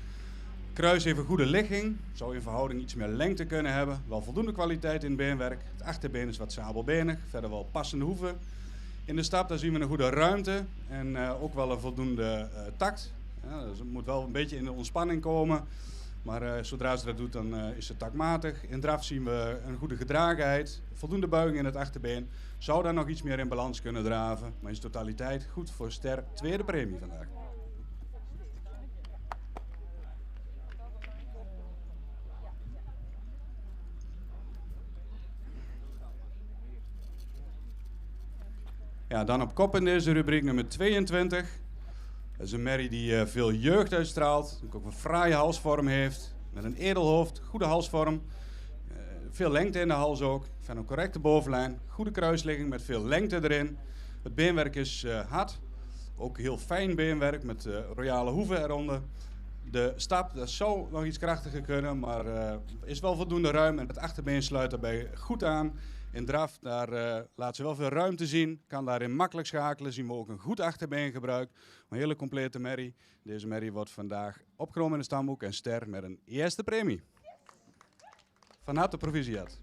Kruis heeft een goede ligging, zou in verhouding iets meer lengte kunnen hebben. Wel voldoende kwaliteit in het beenwerk. Het achterbeen is wat sabelbenig, verder wel passende hoeven. In de stap daar zien we een goede ruimte en ook wel een voldoende takt. Ja, dus het moet wel een beetje in de ontspanning komen. Maar zodra ze dat doet, dan is het takmatig. In draf zien we een goede gedragenheid, voldoende buiging in het achterbeen. Zou daar nog iets meer in balans kunnen draven. Maar in zijn totaliteit goed voor ster, 2e premie vandaag. Ja, dan op kop in deze rubriek nummer 22. Dat is een merrie die veel jeugd uitstraalt, ook een fraaie halsvorm heeft, met een edel hoofd, goede halsvorm, veel lengte in de hals ook, van een correcte bovenlijn, goede kruisligging met veel lengte erin. Het beenwerk is hard, ook heel fijn beenwerk met royale hoeven eronder. De stap, dat zou nog iets krachtiger kunnen, maar is wel voldoende ruim en het achterbeen sluit daarbij goed aan. In draf, daar laat ze wel veel ruimte zien, kan daarin makkelijk schakelen, zien we ook een goed achterbeengebruik. Een hele complete merrie. Deze merrie wordt vandaag opgenomen in het stamboek en ster met een 1e premie. Van harte proficiat.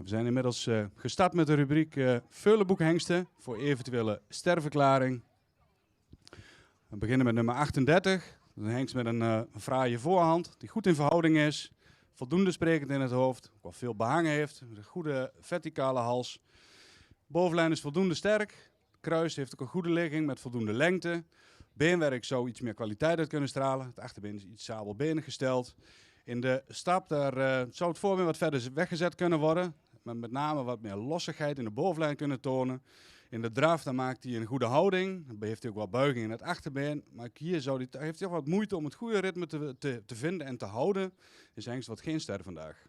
We zijn inmiddels gestart met de rubriek Veulenboekhengsten voor eventuele sterverklaring. We beginnen met nummer 38. Een hengst met een fraaie voorhand die goed in verhouding is. Voldoende sprekend in het hoofd, ook wel veel behang heeft. Met een goede verticale hals. Bovenlijn is voldoende sterk. Kruis heeft ook een goede ligging met voldoende lengte. Beenwerk zou iets meer kwaliteit uit kunnen stralen. Het achterbeen is iets sabelbenig gesteld. In de stap daar, zou het voorbeen wat verder weggezet kunnen worden. Maar met name wat meer lossigheid in de bovenlijn kunnen tonen. In de draf dan maakt hij een goede houding. Dan heeft hij ook wel buiging in het achterbeen. Maar hier heeft hij wat moeite om het goede ritme te vinden en te houden. Is hengst wat geen ster vandaag.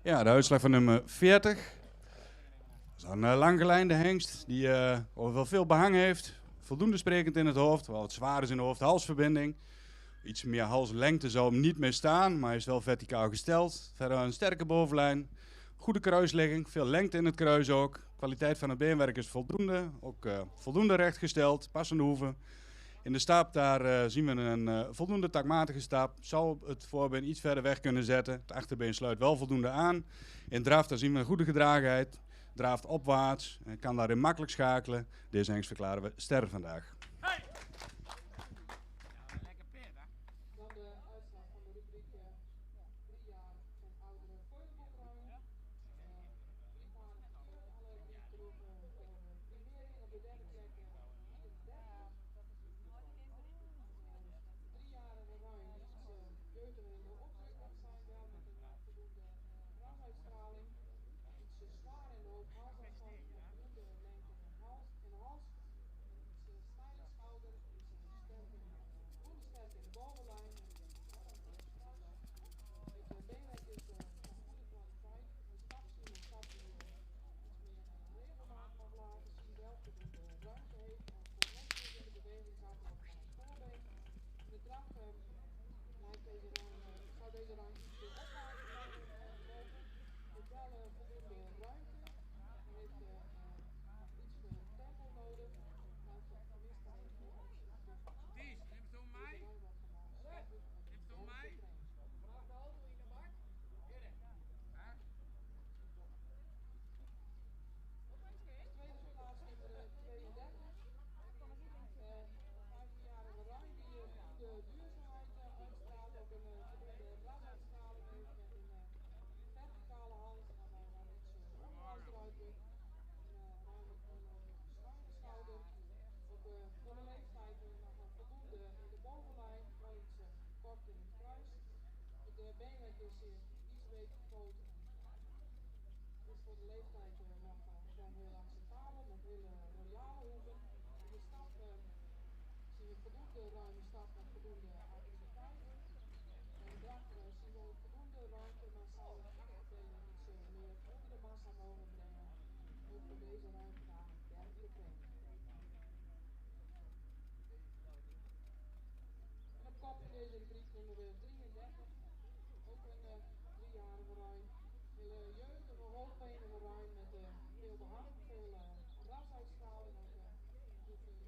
Ja, de uitslag van nummer 40. Dat is een langgelijnde hengst die wel veel behang heeft. Voldoende sprekend in het hoofd, wel wat zwaar is in de hoofd-halsverbinding. Iets meer halslengte zou hem niet meer staan, maar hij is wel verticaal gesteld. Verder een sterke bovenlijn, goede kruisligging, veel lengte in het kruis ook. Kwaliteit van het beenwerk is voldoende, ook voldoende rechtgesteld, passende hoeven. In de stap daar zien we een voldoende takmatige stap. Zou het voorbeen iets verder weg kunnen zetten. Het achterbeen sluit wel voldoende aan. In draf daar zien we een goede gedragenheid. Draaft opwaarts en kan daarin makkelijk schakelen. Deze hengst verklaren we ster vandaag. Dan de uitslag van de rubriek 3 jaar en oudere veulenbokruim. 3 paarden terug, alle 3 terug voor primering op de derde plek 34. 3-jarige ruim iets jeugdiger in de opdruk kan zijn, wel met een voldoende rasuitstraling. Iets zwaar in de hoofd-halsafstand met voldoende lengte in de hals. Iets steile schouder, iets sterk in de bovenlijn. Het beenwerk is van goede kwaliteit. Een stap zien iets meer regelmaat mag laten zien, wel voldoende ruimte heeft en connecties in de bewegingsafloop van het voorbeen. In de draf lijkt deze zou deze ruim iets opwaarts lopen. Heeft wel voldoende ruimte. Hij heeft iets tempo nodig. Maar het mist alleen voor opzicht. Dus deze ruim wordt vandaag sterker met een behoorlijke training. Tweede plaats nummer 32. 15-jarige ruim die voldoende duurzaamheid uitstraalt, ook een voldoende rasuitstraling heeft met een verticale hals, waarbij dan iets onderhuis eruit drukt. Ruim een schuine schouder. Ook voor de leeftijd nog voldoende in de bovenlijn, wel iets kort in het kruis. Het beenwerk is iets week groot. Is voor de leeftijd nog gewoon heel acceptabel met hele royale hoeven. In de stap zien we voldoende ruime stap met voldoende activiteit. En in draf zien we ook voldoende ruimte, maar zou het achterbeen iets meer onder de massa mogen brengen. Ook voor deze ruim vandaag een dergelijke training. En op kop in deze rubriek nummer 33. Ook een 3-jarige ruim. Hele jeugdige, hoogbenige ruim met veel behang, veel rasuitstraling, ook heel veel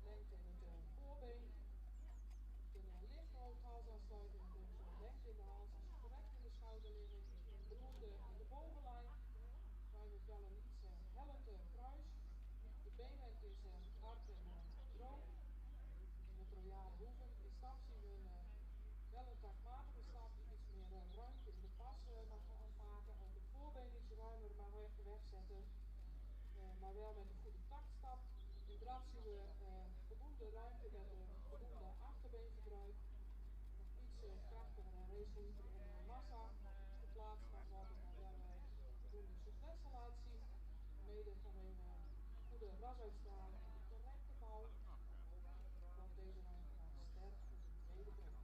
lengte in het voorbeen. Een lichte hoofd-halsafsluiting, veel lengte in de hals, is correct in de schouderligging, voldoende in de bovenlijn. Ruim heeft wel een iets hellend kruis. De beenwerk is hard en droog. Met royale hoeven. In stap zien we wel een takmatige stap die iets meer ruimte in de pas mag maken. Ook het voorbeen iets ruimer mag wegzetten. Maar wel met een goede taktstap. In draf zien we voldoende ruimte met voldoende achterbeengebruik. Nog iets krachtiger en resolieter onder de massa geplaatst mag worden, maar wel voldoende souplesse laat zien. Mede vanwege goede rasuitstraling en de correcte bouw. Wordt deze ruim vandaag sterk op de tweede plek.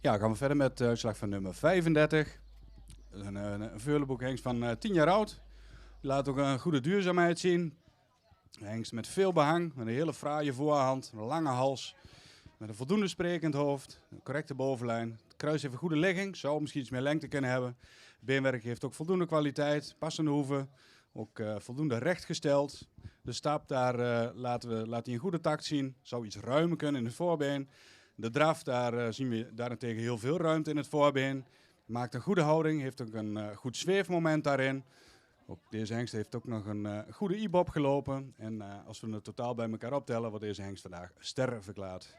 Ja, gaan we verder met de uitslag van nummer 35. Een veulenboekhengst van 10 jaar oud. Die laat ook een goede duurzaamheid zien. Een hengst met veel behang, met een hele fraaie voorhand, een lange hals, met een voldoende sprekend hoofd, een correcte bovenlijn. Het kruis heeft een goede ligging, zou misschien iets meer lengte kunnen hebben. Het beenwerk heeft ook voldoende kwaliteit, passende hoeven, ook voldoende rechtgesteld. De stap, daar laat hij een goede takt zien, zou iets ruimer kunnen in het voorbeen. De draf, daar zien we daarentegen heel veel ruimte in het voorbeen. Maakt een goede houding, heeft ook een goed zweefmoment daarin. Ook deze hengst heeft ook nog een goede ibob gelopen. En als we het totaal bij elkaar optellen, wordt deze hengst vandaag ster verklaard.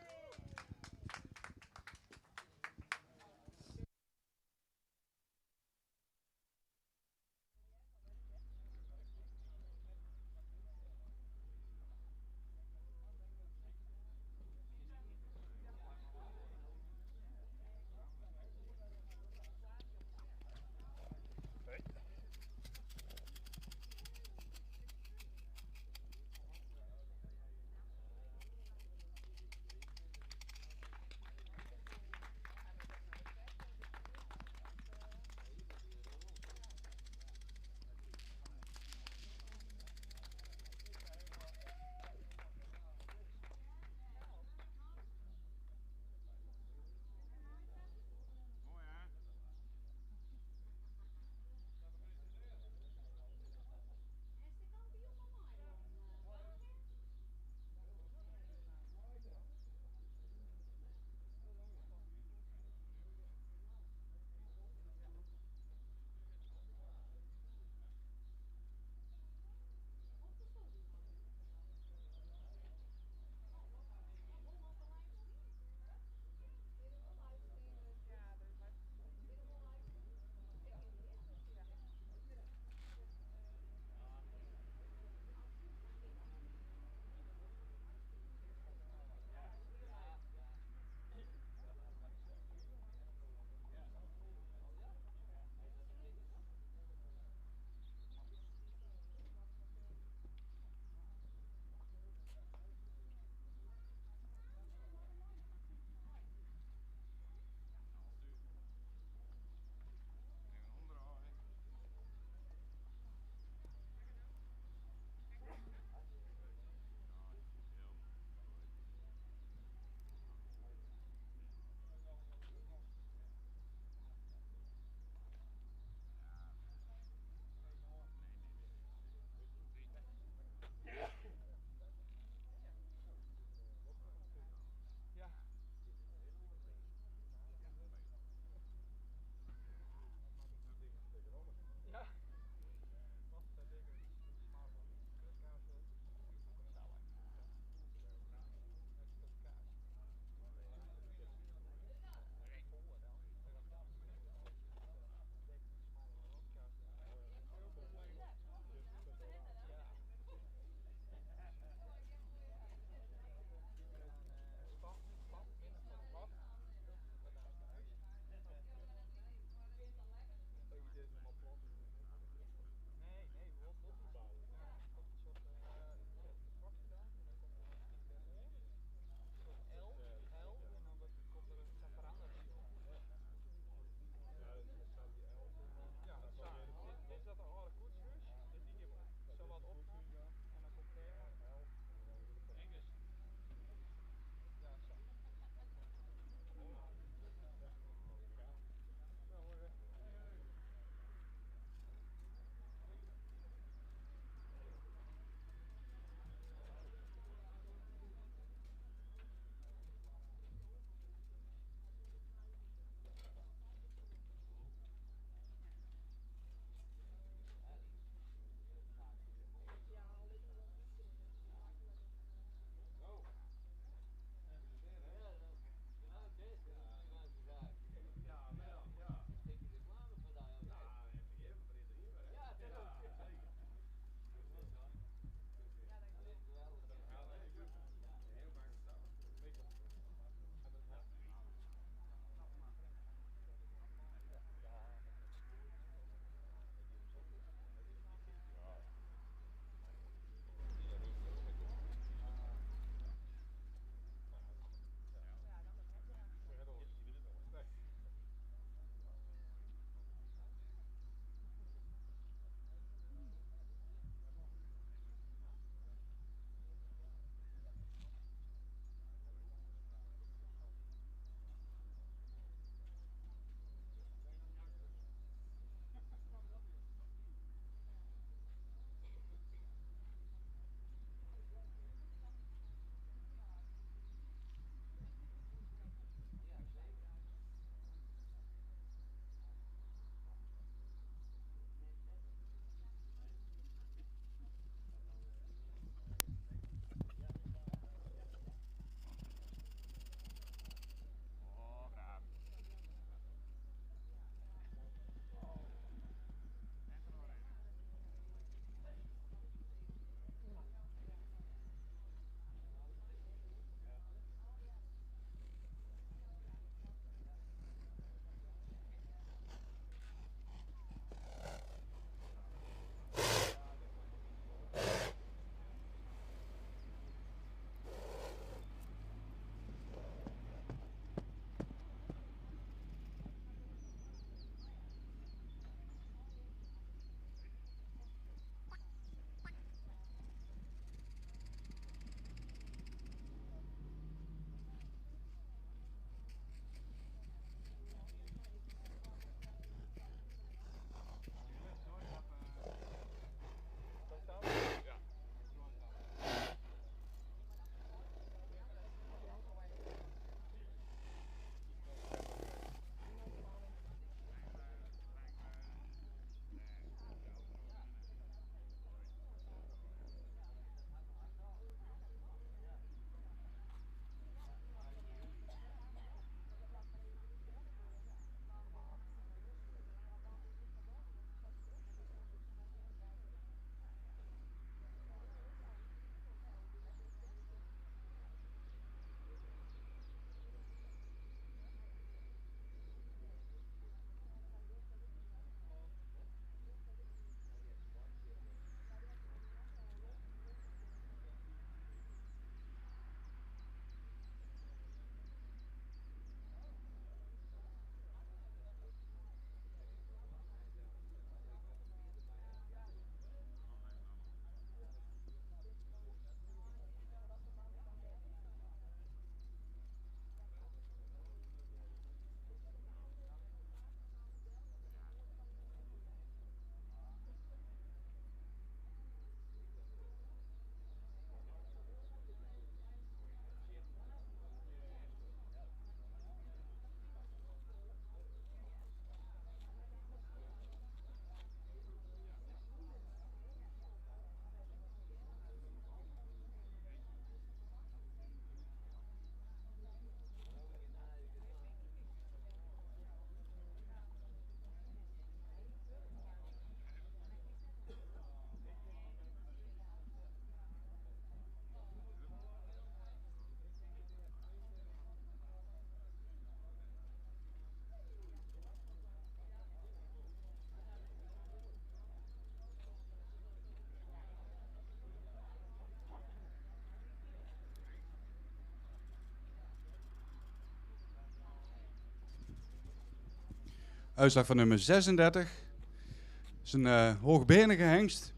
Uitslag van nummer 36. Het is een hoogbenige hengst.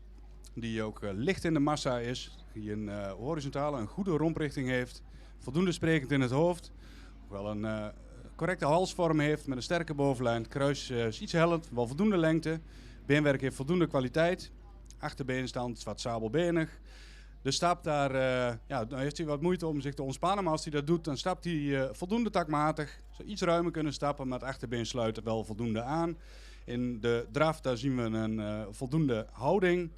Die ook licht in de massa is. Die een horizontale, een goede romprichting heeft. Voldoende sprekend in het hoofd. Wel een correcte halsvorm heeft met een sterke bovenlijn. Het kruis is iets hellend, wel voldoende lengte. Beenwerk heeft voldoende kwaliteit. Achterbenenstand is wat sabelbenig. De stap daar, dan heeft hij wat moeite om zich te ontspannen. Maar als hij dat doet, dan stapt hij voldoende takmatig. Zou iets ruimer kunnen stappen, maar het achterbeen sluit er wel voldoende aan. In de draf, daar zien we een voldoende houding.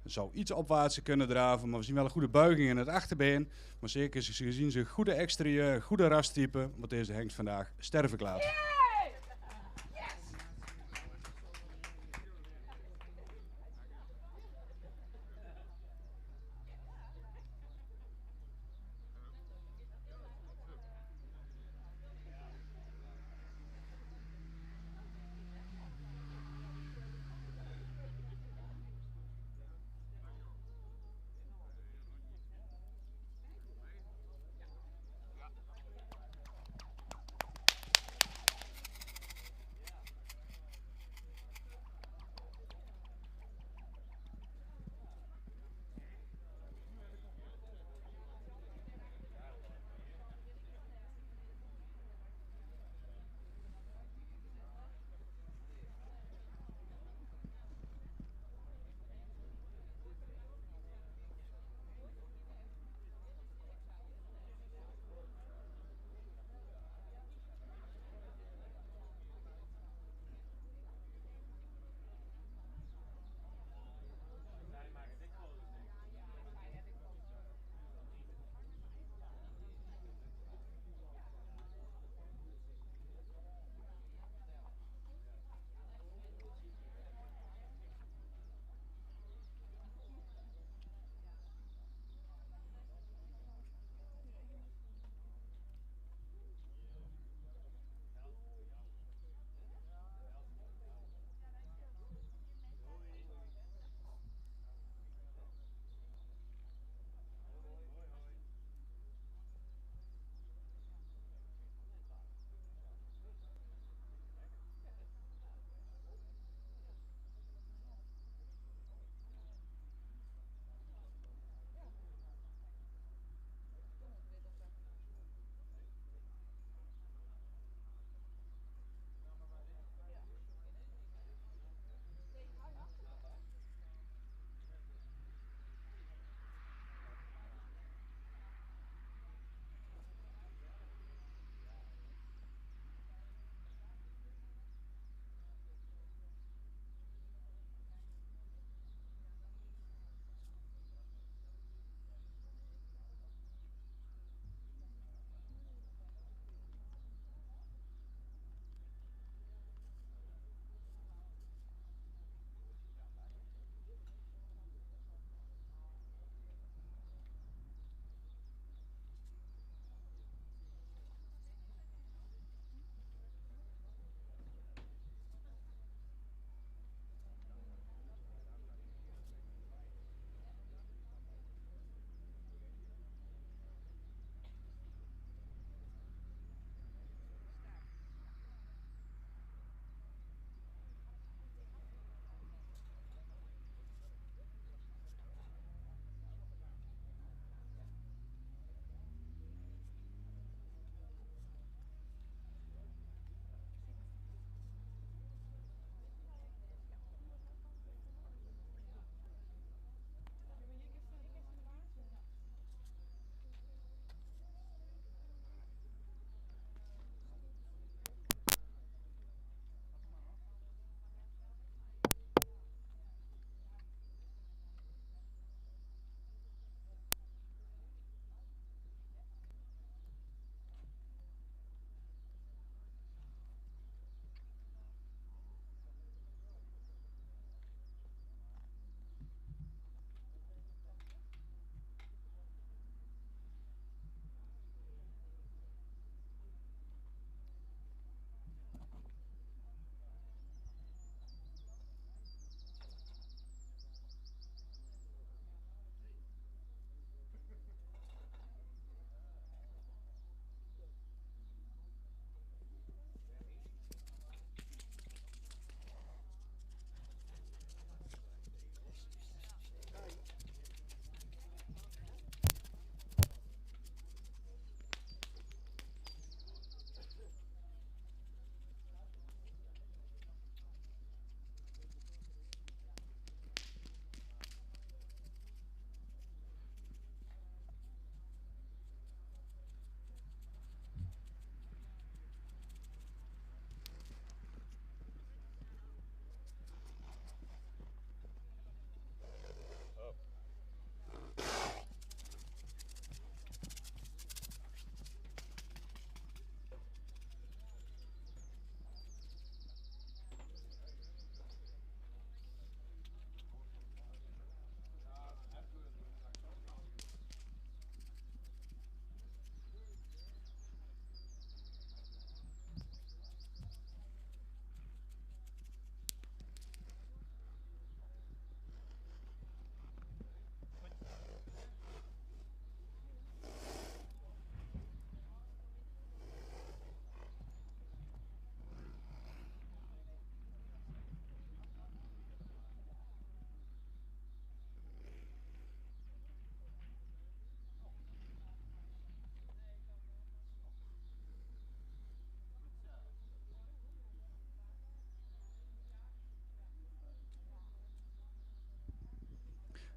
Zou iets opwaarts kunnen draven, maar we zien wel een goede buiging in het achterbeen. Maar zeker gezien zijn goede exterieur, goede rastype, wordt deze hengst vandaag sterverklaard.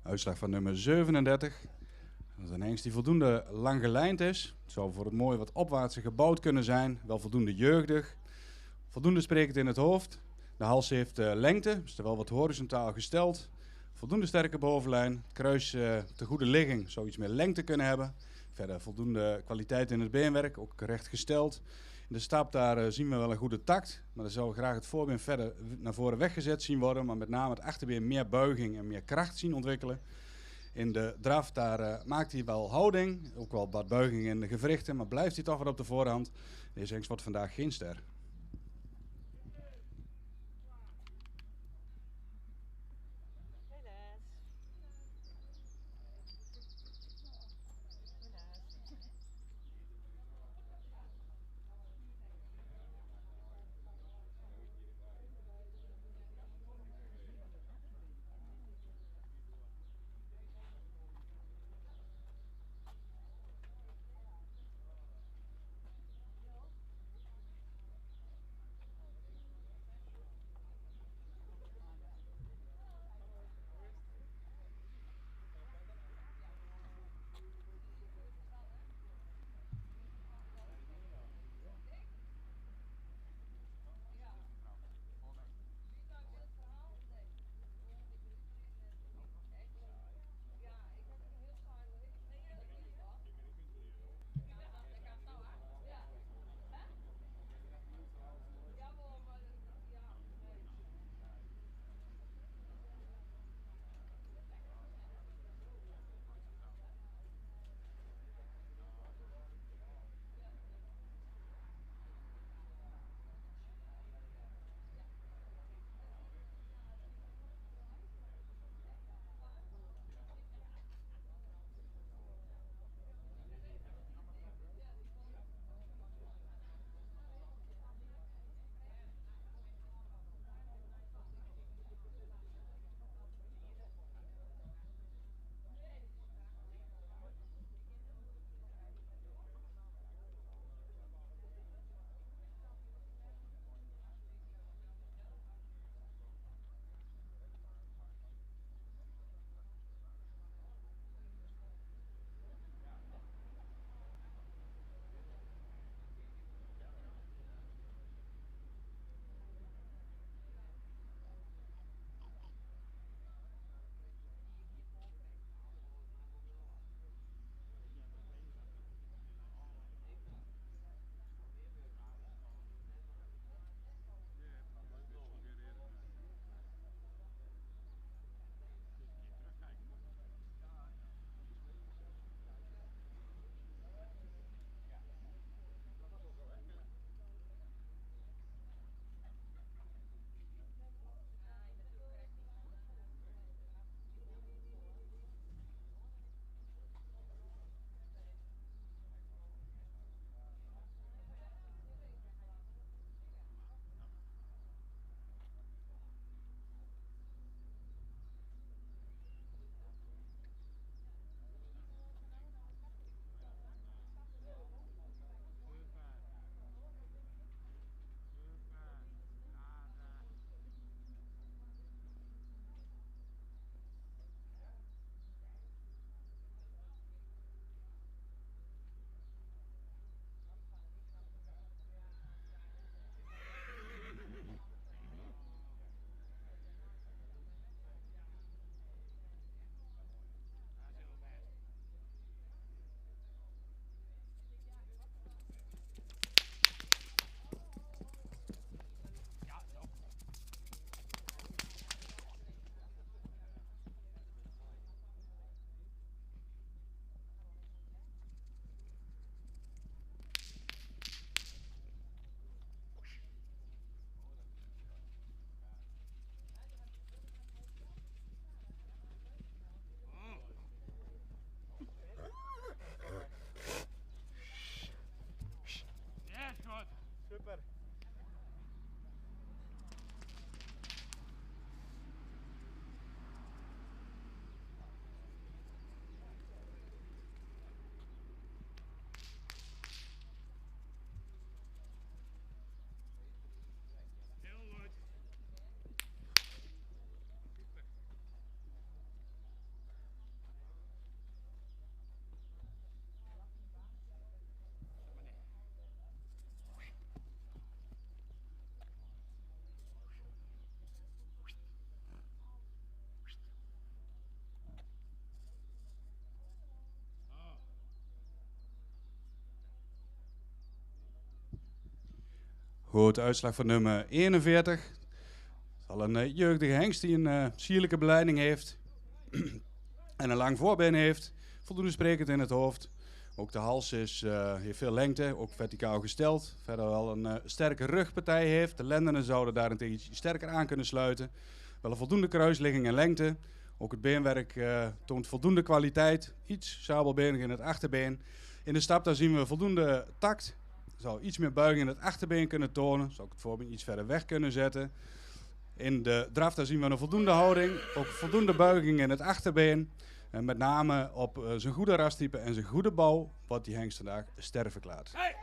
Uitslag van nummer 37. Dat is een hengst die voldoende lang gelijnd is. Het zou voor het mooie wat opwaartser gebouwd kunnen zijn. Wel voldoende jeugdig. Voldoende sprekend in het hoofd. De hals heeft lengte, is er wel wat horizontaal gesteld. Voldoende sterke bovenlijn. Het kruis te goede ligging zou iets meer lengte kunnen hebben. Verder voldoende kwaliteit in het beenwerk, ook recht gesteld. In de stap daar zien we wel een goede tact. Maar dan zou ik graag het voorbeen verder naar voren weggezet zien worden. Maar met name het achterbeen meer buiging en meer kracht zien ontwikkelen. In de draf daar maakt hij wel houding. Ook wel wat buiging in de gewrichten. Maar blijft hij toch wat op de voorhand. Deze hengst wordt vandaag geen ster. Goed, uitslag van nummer 41. Het is al een jeugdige hengst die een sierlijke beleiding heeft. En een lang voorbeen heeft. Voldoende sprekend in het hoofd. Ook de hals heeft veel lengte, ook verticaal gesteld. Verder wel een sterke rugpartij heeft. De lendenen zouden daarentegen iets sterker aan kunnen sluiten. Wel een voldoende kruisligging en lengte. Ook het beenwerk toont voldoende kwaliteit. Iets sabelbenig in het achterbeen. In de stap daar zien we voldoende tact. Zou iets meer buiging in het achterbeen kunnen tonen. Zou ik het voorbeeld iets verder weg kunnen zetten. In de draf daar zien we een voldoende houding. Ook voldoende buiging in het achterbeen. En met name op zijn goede rastype en zijn goede bouw wordt die hengst vandaag ster verklaard. Hey!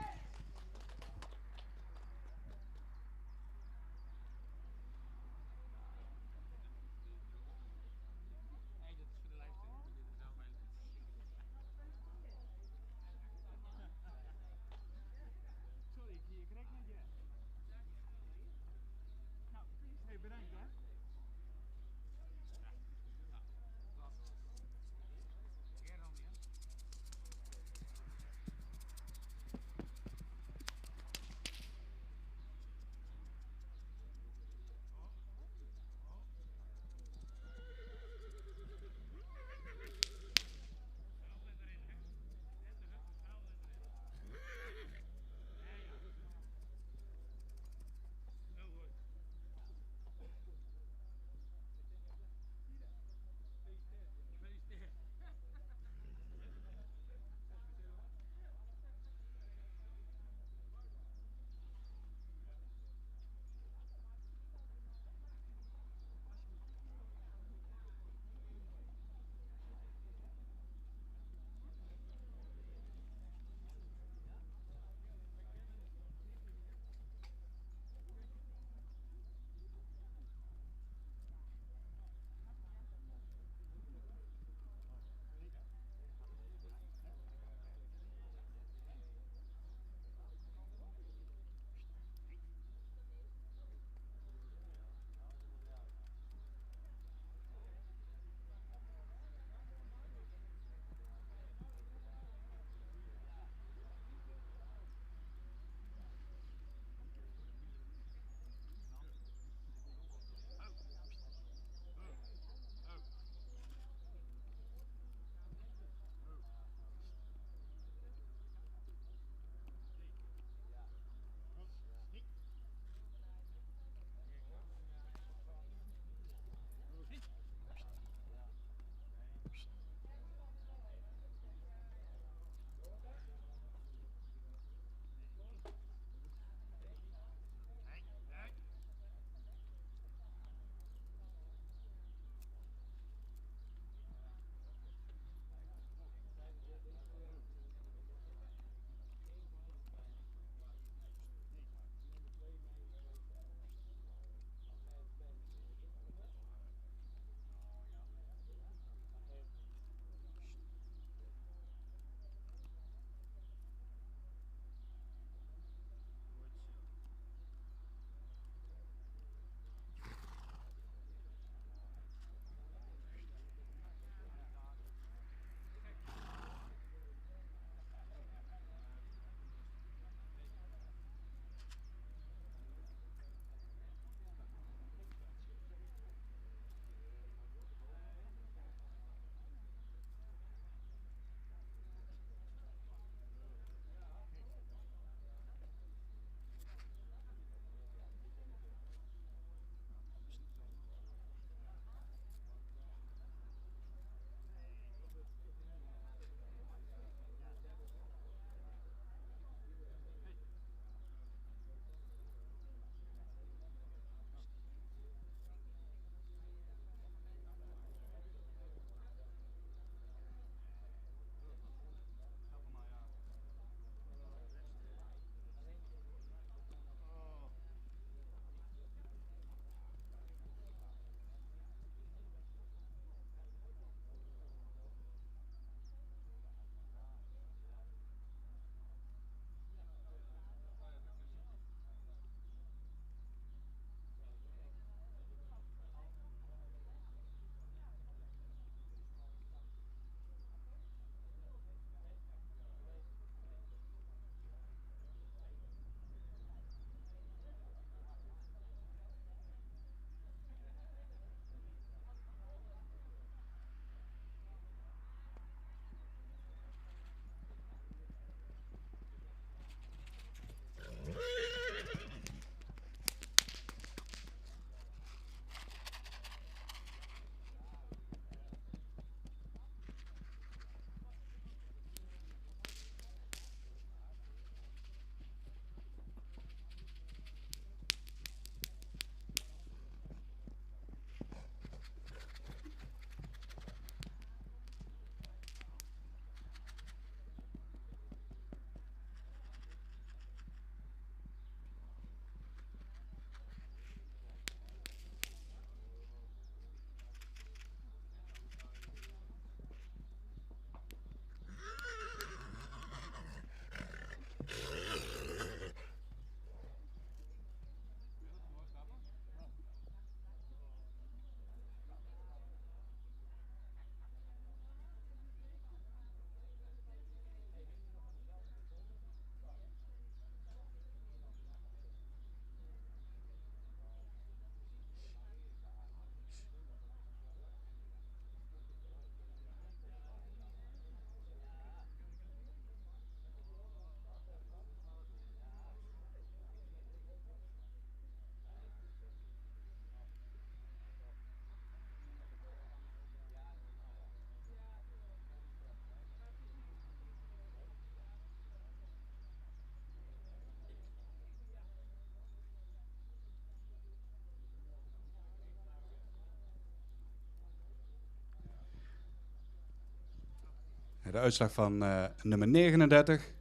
De uitslag van nummer 39.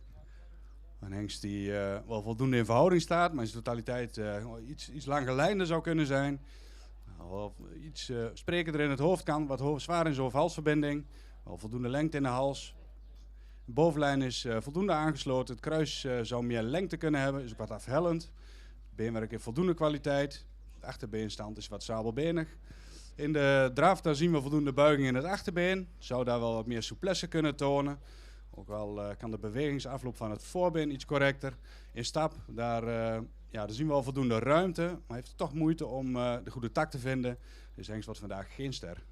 Een hengst die wel voldoende in verhouding staat, maar in zijn totaliteit iets langer zou kunnen zijn. Of iets sprekender in het hoofd kan, wat zwaar in zijn hoofd-halsverbinding. Wel voldoende lengte in de hals. De bovenlijn is voldoende aangesloten. Het kruis zou meer lengte kunnen hebben, is ook wat afhellend. Het beenwerk heeft voldoende kwaliteit. De achterbeenstand is wat sabelbenig. In de draf daar zien we voldoende buiging in het achterbeen. Zou daar wel wat meer souplesse kunnen tonen. Ook wel kan de bewegingsafloop van het voorbeen iets correcter. In stap, daar zien we al voldoende ruimte. Maar heeft toch moeite om de goede tak te vinden. Dus hengst wordt vandaag geen ster.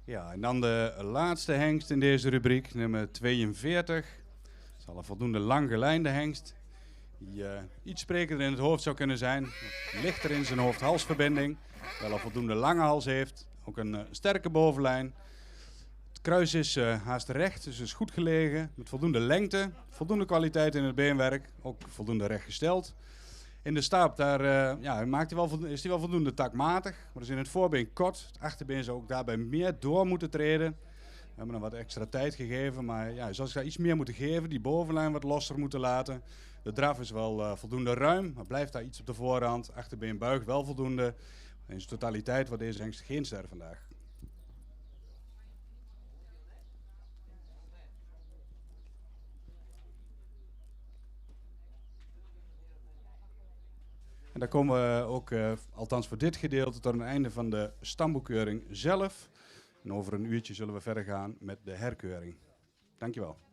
Ja, en dan de laatste hengst in deze rubriek, nummer 42. Dat is al een voldoende lang gelijnde hengst. Die iets sprekender in het hoofd zou kunnen zijn. Lichter in zijn hoofd-halsverbinding. Wel een voldoende lange hals heeft. Ook een sterke bovenlijn. Het kruis is haast recht, dus is goed gelegen. Met voldoende lengte. Voldoende kwaliteit in het beenwerk. Ook voldoende rechtgesteld. In de staap daar, is hij wel voldoende takmatig. Maar is in het voorbeen kort. Het achterbeen zou ook daarbij meer door moeten treden. We hebben hem wat extra tijd gegeven. Maar ja, zoals ik daar iets meer moeten geven. Die bovenlijn wat losser moeten laten. De draf is wel voldoende ruim. Maar blijft daar iets op de voorhand. Achterbeen buigt wel voldoende. In zijn totaliteit wordt deze hengst geen ster vandaag. En dan komen we ook, althans voor dit gedeelte, tot een einde van de stamboekkeuring zelf. En over een uurtje zullen we verder gaan met de herkeuring. Dankjewel.